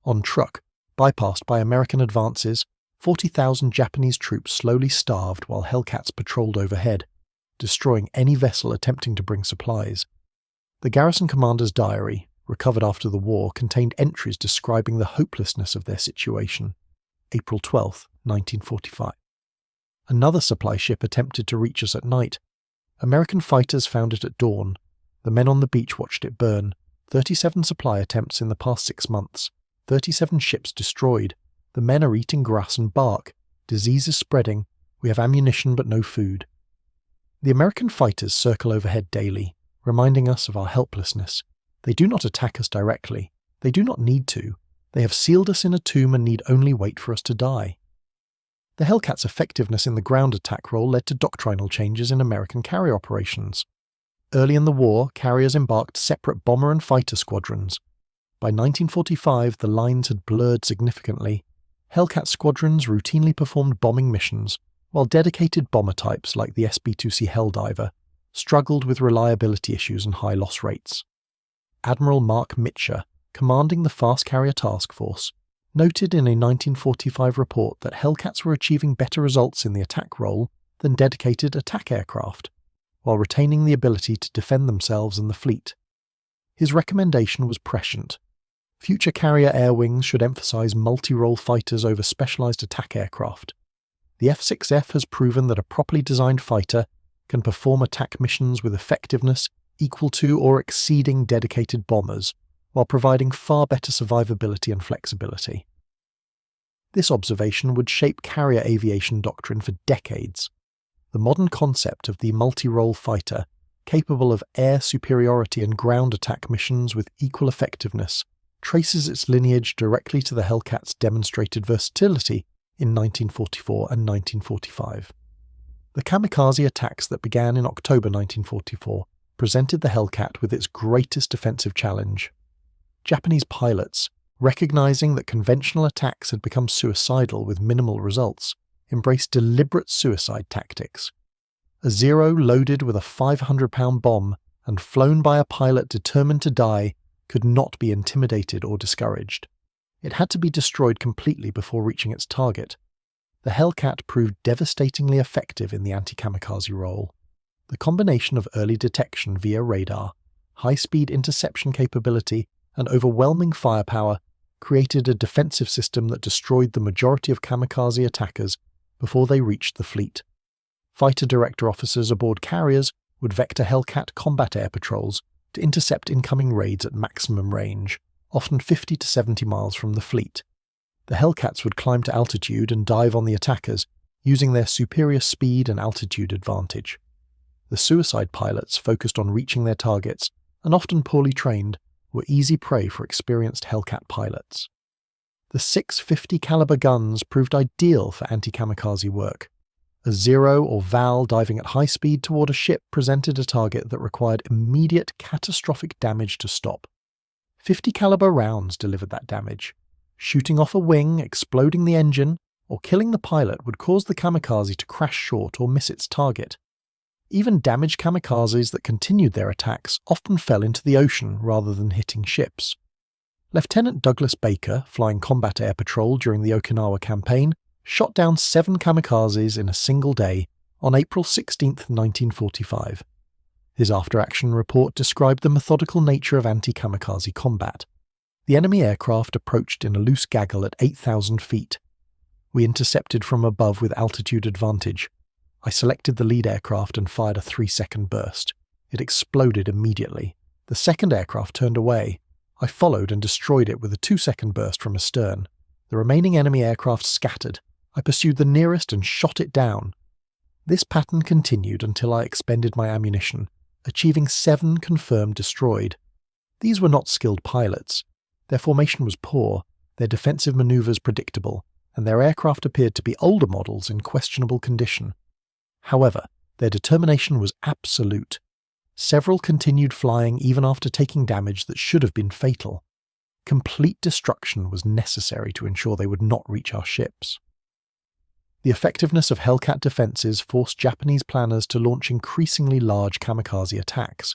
En truc, bypassed by American advances, 40,000 Japanese troops slowly starved while Hellcats patrolled overhead, destroying any vessel attempting to bring supplies. The garrison commander's diary, recovered after the war, contained entries describing the hopelessness of their situation. April 12, 1945. Another supply ship attempted to reach us at night. American fighters found it at dawn. The men on the beach watched it burn. 37 supply attempts in the past 6 months. 37 ships destroyed. The men are eating grass and bark. Disease is spreading. We have ammunition but no food. The American fighters circle overhead daily, reminding us of our helplessness. They do not attack us directly. They do not need to. They have sealed us in a tomb and need only wait for us to die. The Hellcat's effectiveness in the ground attack role led to doctrinal changes in American carrier operations. Early in the war, carriers embarked separate bomber and fighter squadrons. By 1945, the lines had blurred significantly. Hellcat squadrons routinely performed bombing missions, while dedicated bomber types like the SB-2C Helldiver struggled with reliability issues and high loss rates. Admiral Mark Mitscher, commanding the Fast Carrier Task Force, noted in a 1945 report that Hellcats were achieving better results in the attack role than dedicated attack aircraft, while retaining the ability to defend themselves and the fleet. His recommendation was prescient. Future carrier air wings should emphasize multi-role fighters over specialized attack aircraft. The F6F has proven that a properly designed fighter can perform attack missions with effectiveness equal to or exceeding dedicated bombers, while providing far better survivability and flexibility. This observation would shape carrier aviation doctrine for decades. The modern concept of the multi-role fighter, capable of air superiority and ground attack missions with equal effectiveness, traces its lineage directly to the Hellcat's demonstrated versatility in 1944 and 1945. The kamikaze attacks that began in October 1944 presented the Hellcat with its greatest defensive challenge. Japanese pilots, recognizing that conventional attacks had become suicidal with minimal results, embraced deliberate suicide tactics. A Zero loaded with a 500-pound bomb and flown by a pilot determined to die could not be intimidated or discouraged. It had to be destroyed completely before reaching its target. The Hellcat proved devastatingly effective in the anti-kamikaze role. The combination of early detection via radar, high-speed interception capability, and overwhelming firepower created a defensive system that destroyed the majority of kamikaze attackers before they reached the fleet. Fighter director officers aboard carriers would vector Hellcat combat air patrols to intercept incoming raids at maximum range, often 50 to 70 miles from the fleet. The Hellcats would climb to altitude and dive on the attackers, using their superior speed and altitude advantage. The suicide pilots, focused on reaching their targets, and often poorly trained, were easy prey for experienced Hellcat pilots. The 650 caliber guns proved ideal for anti-kamikaze work. A Zero or Val diving at high speed toward a ship presented a target that required immediate catastrophic damage to stop. 50 caliber rounds delivered that damage. Shooting off a wing, exploding the engine, or killing the pilot would cause the kamikaze to crash short or miss its target. Even damaged kamikazes that continued their attacks often fell into the ocean rather than hitting ships. Lieutenant Douglas Baker, flying combat air patrol during the Okinawa campaign, shot down 7 kamikazes in a single day on April 16, 1945. His after-action report described the methodical nature of anti-kamikaze combat. The enemy aircraft approached in a loose gaggle at 8,000 feet. We intercepted from above with altitude advantage. I selected the lead aircraft and fired a 3-second burst. It exploded immediately. The second aircraft turned away. I followed and destroyed it with a 2-second burst from astern. The remaining enemy aircraft scattered. I pursued the nearest and shot it down. This pattern continued until I expended my ammunition, achieving 7 confirmed destroyed. These were not skilled pilots. Their formation was poor, their defensive maneuvers predictable, and their aircraft appeared to be older models in questionable condition. However, their determination was absolute. Several continued flying even after taking damage that should have been fatal. Complete destruction was necessary to ensure they would not reach our ships. The effectiveness of Hellcat defenses forced Japanese planners to launch increasingly large kamikaze attacks.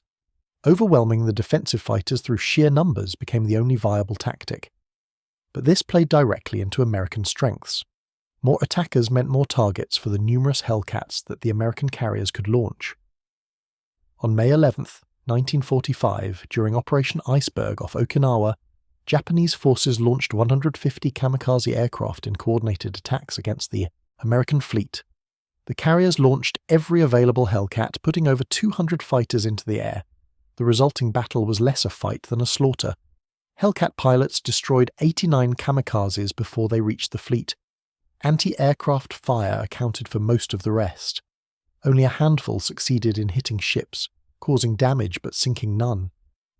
Overwhelming the defensive fighters through sheer numbers became the only viable tactic. But this played directly into American strengths. More attackers meant more targets for the numerous Hellcats that the American carriers could launch. On May 11, 1945, during Operation Iceberg off Okinawa, Japanese forces launched 150 kamikaze aircraft in coordinated attacks against the American fleet. The carriers launched every available Hellcat, putting over 200 fighters into the air. The resulting battle was less a fight than a slaughter. Hellcat pilots destroyed 89 kamikazes before they reached the fleet. Anti-aircraft fire accounted for most of the rest. Only a handful succeeded in hitting ships, causing damage but sinking none.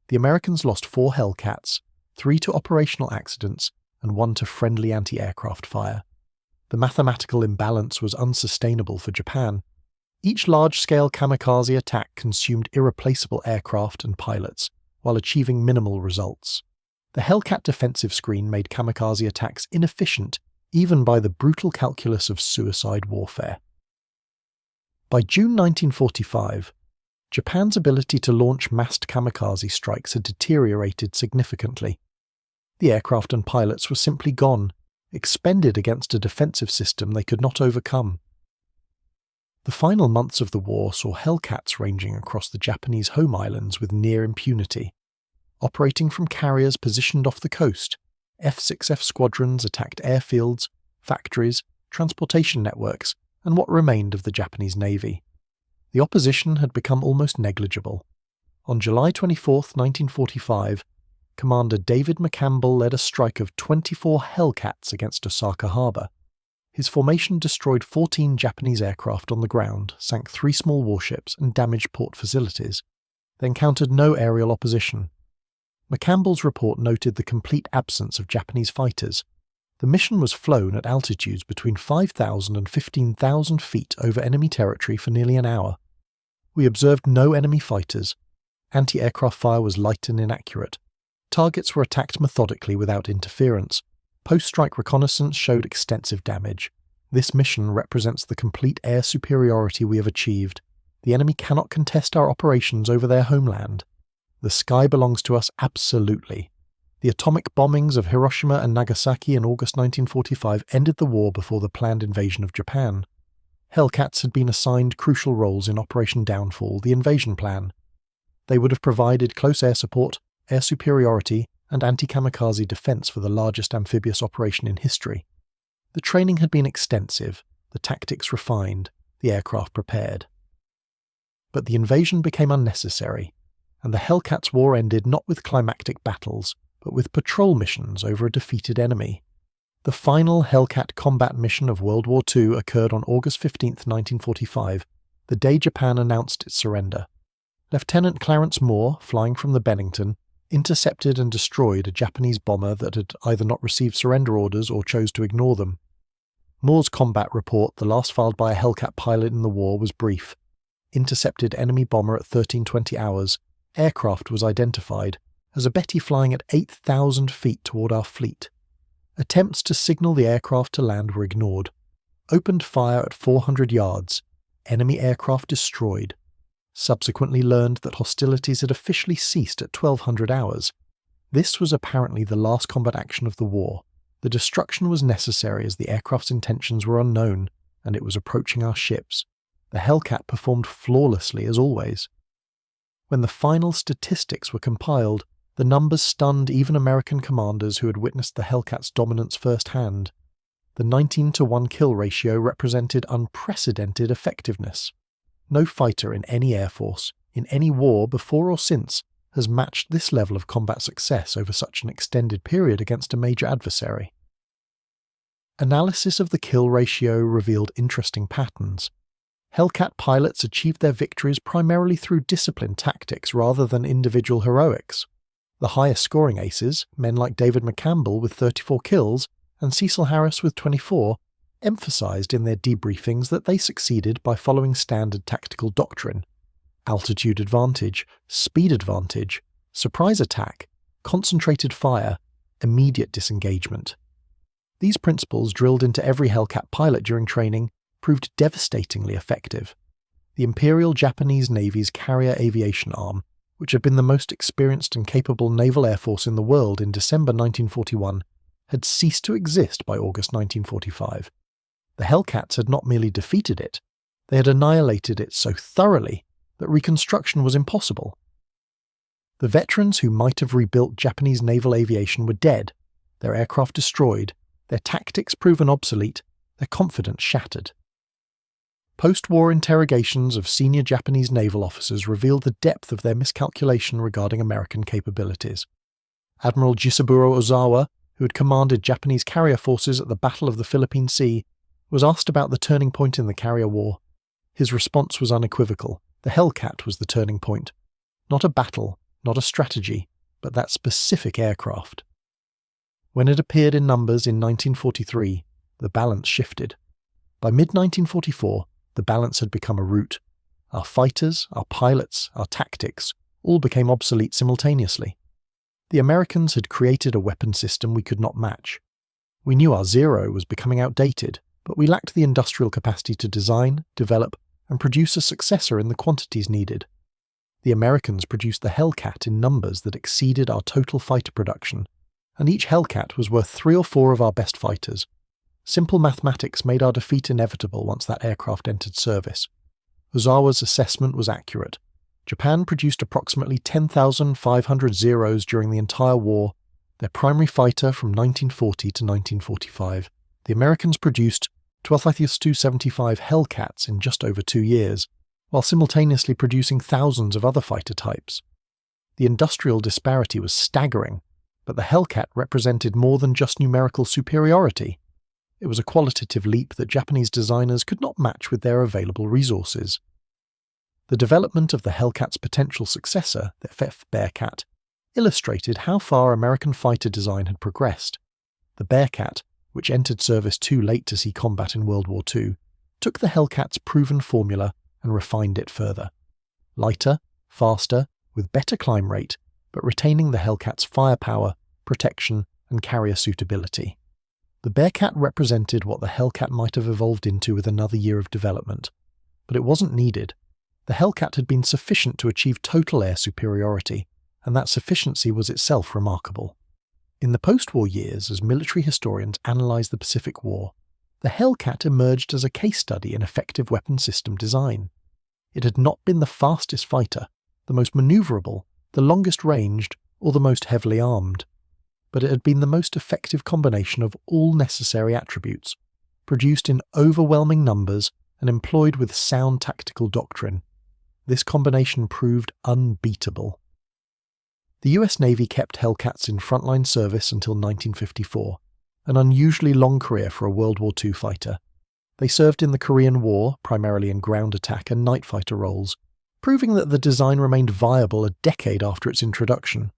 The Americans lost 4 Hellcats, 3 to operational accidents, and 1 to friendly anti-aircraft fire. The mathematical imbalance was unsustainable for Japan. Each large-scale kamikaze attack consumed irreplaceable aircraft and pilots, while achieving minimal results. The Hellcat defensive screen made kamikaze attacks inefficient even by the brutal calculus of suicide warfare. By June 1945, Japan's ability to launch massed kamikaze strikes had deteriorated significantly. The aircraft and pilots were simply gone, expended against a defensive system they could not overcome. The final months of the war saw Hellcats ranging across the Japanese home islands with near impunity. Operating from carriers positioned off the coast, F6F squadrons attacked airfields, factories, transportation networks, and what remained of the Japanese Navy. The opposition had become almost negligible. On July 24, 1945, Commander David McCampbell led a strike of 24 Hellcats against Osaka Harbor. His formation destroyed 14 Japanese aircraft on the ground, sank 3 small warships, and damaged port facilities. They encountered no aerial opposition. McCampbell's report noted the complete absence of Japanese fighters. The mission was flown at altitudes between 5,000 and 15,000 feet over enemy territory for nearly an hour. We observed no enemy fighters. Anti-aircraft fire was light and inaccurate. Targets were attacked methodically without interference. Post-strike reconnaissance showed extensive damage. This mission represents the complete air superiority we have achieved. The enemy cannot contest our operations over their homeland. The sky belongs to us absolutely. The atomic bombings of Hiroshima and Nagasaki in August 1945 ended the war before the planned invasion of Japan. Hellcats had been assigned crucial roles in Operation Downfall, the invasion plan. They would have provided close air support, air superiority, and anti-kamikaze defense for the largest amphibious operation in history. The training had been extensive, the tactics refined, the aircraft prepared. But the invasion became unnecessary, and the Hellcats' war ended not with climactic battles, but with patrol missions over a defeated enemy. The final Hellcat combat mission of World War II occurred on August 15, 1945, the day Japan announced its surrender. Lieutenant Clarence Moore, flying from the Bennington, intercepted and destroyed a Japanese bomber that had either not received surrender orders or chose to ignore them. Moore's combat report, the last filed by a Hellcat pilot in the war, was brief. Intercepted enemy bomber at 1320 hours. Aircraft was identified as a Betty flying at 8,000 feet toward our fleet. Attempts to signal the aircraft to land were ignored. Opened fire at 400 yards. Enemy aircraft destroyed. subsequently learned that hostilities had officially ceased at 1200 hours. This was apparently the last combat action of the war. The destruction was necessary as the aircraft's intentions were unknown, and it was approaching our ships. The Hellcat performed flawlessly as always. When the final statistics were compiled, the numbers stunned even American commanders who had witnessed the Hellcat's dominance firsthand. The 19-to-1 kill ratio represented unprecedented effectiveness. No fighter in any air force, in any war before or since, has matched this level of combat success over such an extended period against a major adversary. Analysis of the kill ratio revealed interesting patterns. Hellcat pilots achieved their victories primarily through disciplined tactics rather than individual heroics. The highest scoring aces, men like David McCampbell with 34 kills and Cecil Harris with 24, emphasized in their debriefings that they succeeded by following standard tactical doctrine: altitude advantage, speed advantage, surprise attack, concentrated fire, immediate disengagement. These principles, drilled into every Hellcat pilot during training, proved devastatingly effective. The Imperial Japanese Navy's carrier aviation arm, which had been the most experienced and capable naval air force in the world in December 1941, had ceased to exist by August 1945. The Hellcats had not merely defeated it, they had annihilated it so thoroughly that reconstruction was impossible. The veterans who might have rebuilt Japanese naval aviation were dead, their aircraft destroyed, their tactics proven obsolete, their confidence shattered. Post-war interrogations of senior Japanese naval officers revealed the depth of their miscalculation regarding American capabilities. Admiral Jisaburo Ozawa, who had commanded Japanese carrier forces at the Battle of the Philippine Sea, was asked about the turning point in the carrier war. His response was unequivocal. The Hellcat was the turning point. Not a battle, not a strategy, but that specific aircraft. When it appeared in numbers in 1943, the balance shifted. By mid-1944, the balance had become a rout. Our fighters, our pilots, our tactics all became obsolete simultaneously. The Americans had created a weapon system we could not match. We knew our Zero was becoming outdated, but we lacked the industrial capacity to design, develop, and produce a successor in the quantities needed. The Americans produced the Hellcat in numbers that exceeded our total fighter production, and each Hellcat was worth 3 or 4 of our best fighters. Simple mathematics made our defeat inevitable once that aircraft entered service. Ozawa's assessment was accurate. Japan produced approximately 10,500 Zeros during the entire war, their primary fighter from 1940 to 1945. The Americans produced 12,275 Hellcats in just over 2 years, while simultaneously producing thousands of other fighter types. The industrial disparity was staggering, but the Hellcat represented more than just numerical superiority. It was a qualitative leap that Japanese designers could not match with their available resources. The development of the Hellcat's potential successor, the FF Bearcat, illustrated how far American fighter design had progressed. The Bearcat, which entered service too late to see combat in World War II, took the Hellcat's proven formula and refined it further. Lighter, faster, with better climb rate, but retaining the Hellcat's firepower, protection, and carrier suitability. The Bearcat represented what the Hellcat might have evolved into with another year of development, but it wasn't needed. The Hellcat had been sufficient to achieve total air superiority, and that sufficiency was itself remarkable. In the post-war years, as military historians analysed the Pacific War, the Hellcat emerged as a case study in effective weapon system design. It had not been the fastest fighter, the most manoeuvrable, the longest ranged, or the most heavily armed, but it had been the most effective combination of all necessary attributes, produced in overwhelming numbers and employed with sound tactical doctrine. This combination proved unbeatable. The US Navy kept Hellcats in frontline service until 1954, an unusually long career for a World War II fighter. They served in the Korean War, primarily in ground attack and night fighter roles, proving that the design remained viable a decade after its introduction.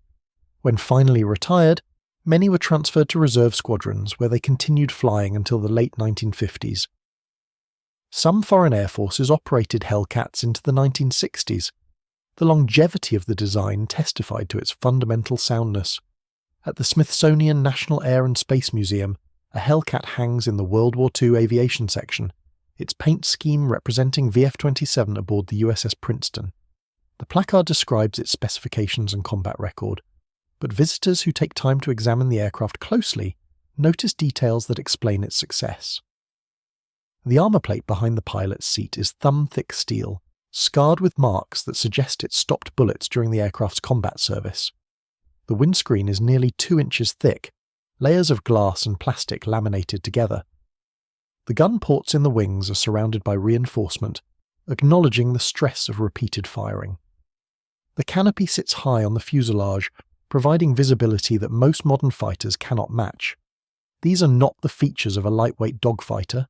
When finally retired, many were transferred to reserve squadrons where they continued flying until the late 1950s. Some foreign air forces operated Hellcats into the 1960s. The longevity of the design testified to its fundamental soundness. At the Smithsonian National Air and Space Museum, a Hellcat hangs in the World War II aviation section, its paint scheme representing VF-27 aboard the USS Princeton. The placard describes its specifications and combat record, but visitors who take time to examine the aircraft closely notice details that explain its success. The armor plate behind the pilot's seat is thumb-thick steel, scarred with marks that suggest it stopped bullets during the aircraft's combat service. The windscreen is nearly 2 inches thick, layers of glass and plastic laminated together. The gun ports in the wings are surrounded by reinforcement, acknowledging the stress of repeated firing. The canopy sits high on the fuselage, providing visibility that most modern fighters cannot match. These are not the features of a lightweight dogfighter.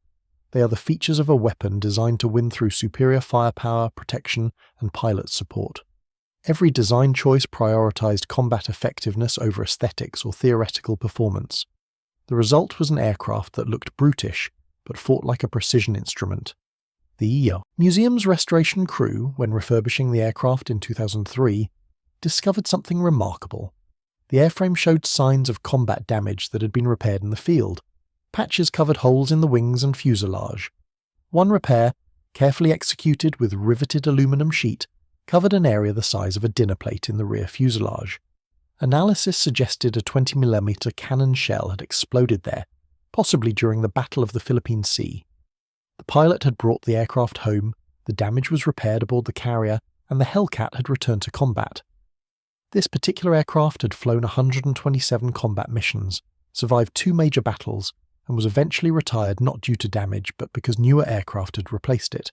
They are the features of a weapon designed to win through superior firepower, protection, and pilot support. Every design choice prioritized combat effectiveness over aesthetics or theoretical performance. The result was an aircraft that looked brutish, but fought like a precision instrument. The museum's restoration crew, when refurbishing the aircraft in 2003, discovered something remarkable. The airframe showed signs of combat damage that had been repaired in the field. Patches covered holes in the wings and fuselage. One repair, carefully executed with riveted aluminum sheet, covered an area the size of a dinner plate in the rear fuselage. Analysis suggested a 20mm cannon shell had exploded there, possibly during the Battle of the Philippine Sea. The pilot had brought the aircraft home, the damage was repaired aboard the carrier, and the Hellcat had returned to combat. This particular aircraft had flown 127 combat missions, survived 2 major battles, and was eventually retired not due to damage but because newer aircraft had replaced it.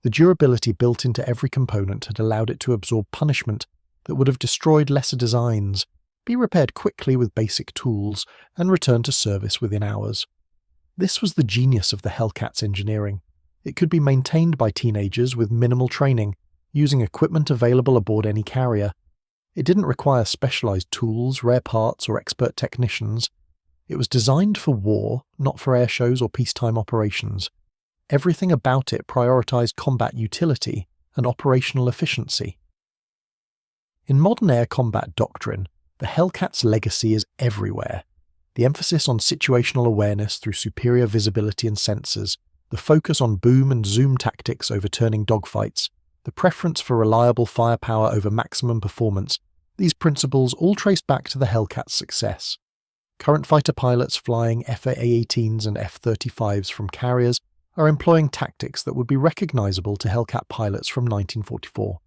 The durability built into every component had allowed it to absorb punishment that would have destroyed lesser designs, be repaired quickly with basic tools, and return to service within hours. This was the genius of the Hellcat's engineering. It could be maintained by teenagers with minimal training, using equipment available aboard any carrier. It didn't require specialized tools, rare parts, or expert technicians. It was designed for war, not for air shows or peacetime operations. Everything about it prioritized combat utility and operational efficiency. In modern air combat doctrine, the Hellcat's legacy is everywhere. The emphasis on situational awareness through superior visibility and sensors, the focus on boom and zoom tactics over turning dogfights, the preference for reliable firepower over maximum performance, these principles all trace back to the Hellcat's success. Current fighter pilots flying FA-18s and F-35s from carriers are employing tactics that would be recognizable to Hellcat pilots from 1944.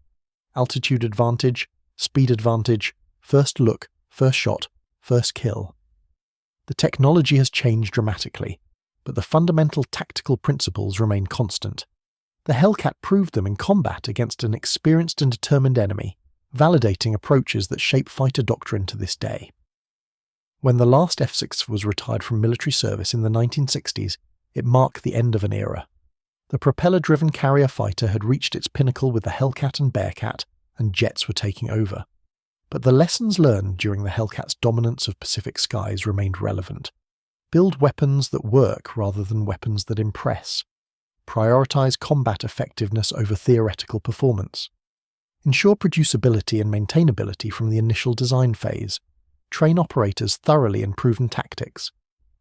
Altitude advantage, speed advantage, first look, first shot, first kill. The technology has changed dramatically, but the fundamental tactical principles remain constant. The Hellcat proved them in combat against an experienced and determined enemy, validating approaches that shape fighter doctrine to this day. When the last F-6 was retired from military service in the 1960s, it marked the end of an era. The propeller-driven carrier fighter had reached its pinnacle with the Hellcat and Bearcat, and jets were taking over. But the lessons learned during the Hellcat's dominance of Pacific skies remained relevant. Build weapons that work rather than weapons that impress. Prioritize combat effectiveness over theoretical performance. Ensure producibility and maintainability from the initial design phase. Train operators thoroughly in proven tactics.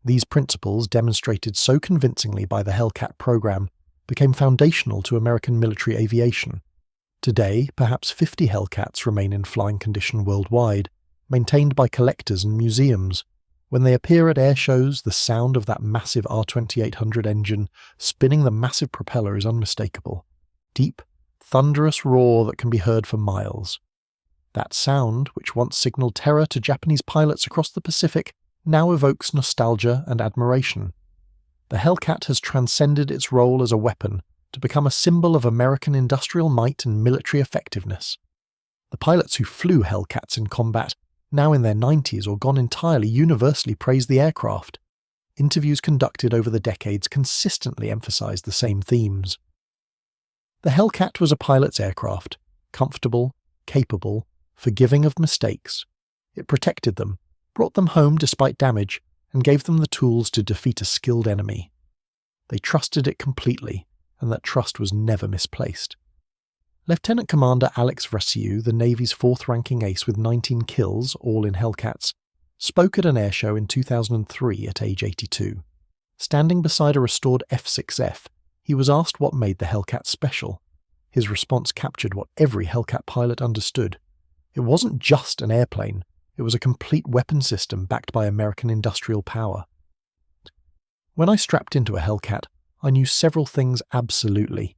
These principles, demonstrated so convincingly by the Hellcat program, became foundational to American military aviation. Today, perhaps 50 Hellcats remain in flying condition worldwide, maintained by collectors and museums. When they appear at air shows, the sound of that massive R2800 engine spinning the massive propeller is unmistakable. Deep, thunderous roar that can be heard for miles. That sound, which once signaled terror to Japanese pilots across the Pacific, now evokes nostalgia and admiration. The Hellcat has transcended its role as a weapon to become a symbol of American industrial might and military effectiveness. The pilots who flew Hellcats in combat, now in their 90s or gone entirely, universally praise the aircraft. Interviews conducted over the decades consistently emphasized the same themes. The Hellcat was a pilot's aircraft, comfortable, capable, forgiving of mistakes. It protected them, brought them home despite damage, and gave them the tools to defeat a skilled enemy. They trusted it completely, and that trust was never misplaced. Lieutenant Commander Alex Vrasiu, the Navy's fourth-ranking ace with 19 kills, all in Hellcats, spoke at an airshow in 2003 at age 82. Standing beside a restored F6F, he was asked what made the Hellcat special. His response captured what every Hellcat pilot understood. It wasn't just an airplane, it was a complete weapon system backed by American industrial power. When I strapped into a Hellcat, I knew several things absolutely.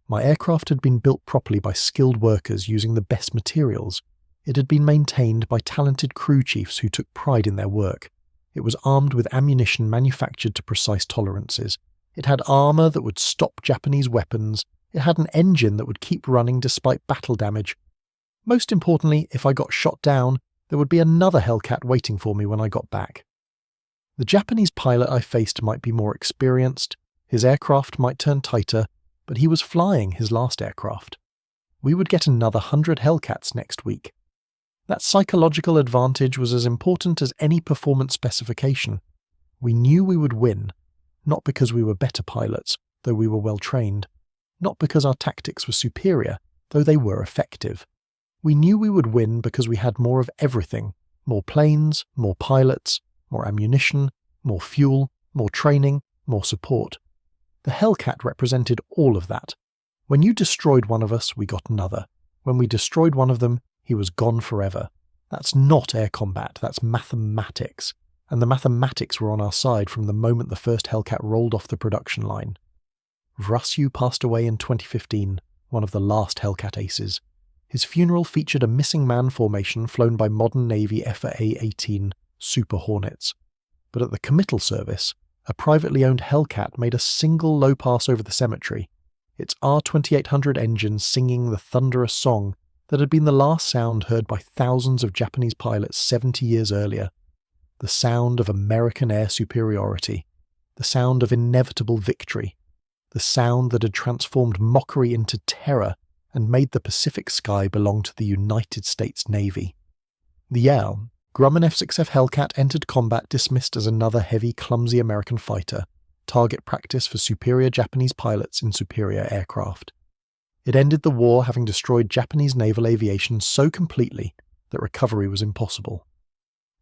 My aircraft had been built properly by skilled workers using the best materials. It had been maintained by talented crew chiefs who took pride in their work. It was armed with ammunition manufactured to precise tolerances. It had armour that would stop Japanese weapons. It had an engine that would keep running despite battle damage. Most importantly, if I got shot down, there would be another Hellcat waiting for me when I got back. The Japanese pilot I faced might be more experienced, his aircraft might turn tighter, but he was flying his last aircraft. We would get another 100 Hellcats next week. That psychological advantage was as important as any performance specification. We knew we would win, not because we were better pilots, though we were well trained, not because our tactics were superior, though they were effective. We knew we would win because we had more of everything: more planes, more pilots, more ammunition, more fuel, more training, more support. The Hellcat represented all of that. When you destroyed one of us, we got another. When we destroyed one of them, he was gone forever. That's not air combat, that's mathematics. And the mathematics were on our side from the moment the first Hellcat rolled off the production line. Vrasyu passed away in 2015, one of the last Hellcat aces. His funeral featured a missing man formation flown by modern Navy FA-18 Super Hornets. But at the committal service, a privately owned Hellcat made a single low pass over the cemetery, its R2800 engine singing the thunderous song that had been the last sound heard by thousands of Japanese pilots 70 years earlier. The sound of American air superiority. The sound of inevitable victory. The sound that had transformed mockery into terror and made the Pacific sky belong to the United States Navy. The yell, Grumman F6F Hellcat entered combat dismissed as another heavy, clumsy American fighter, target practice for superior Japanese pilots in superior aircraft. It ended the war having destroyed Japanese naval aviation so completely that recovery was impossible.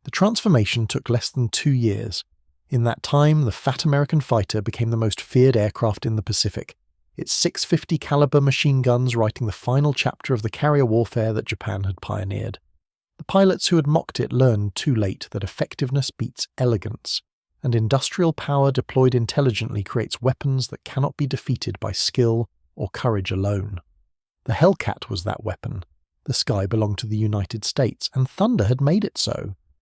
The transformation took less than 2 years. In that time, the fat American fighter became the most feared aircraft in the Pacific, its 650 caliber machine guns writing the final chapter of the carrier warfare that Japan had pioneered. The pilots who had mocked it learned too late that effectiveness beats elegance, and industrial power deployed intelligently creates weapons that cannot be defeated by skill or courage alone. The Hellcat was that weapon. The sky belonged to the United States, and thunder had made it so.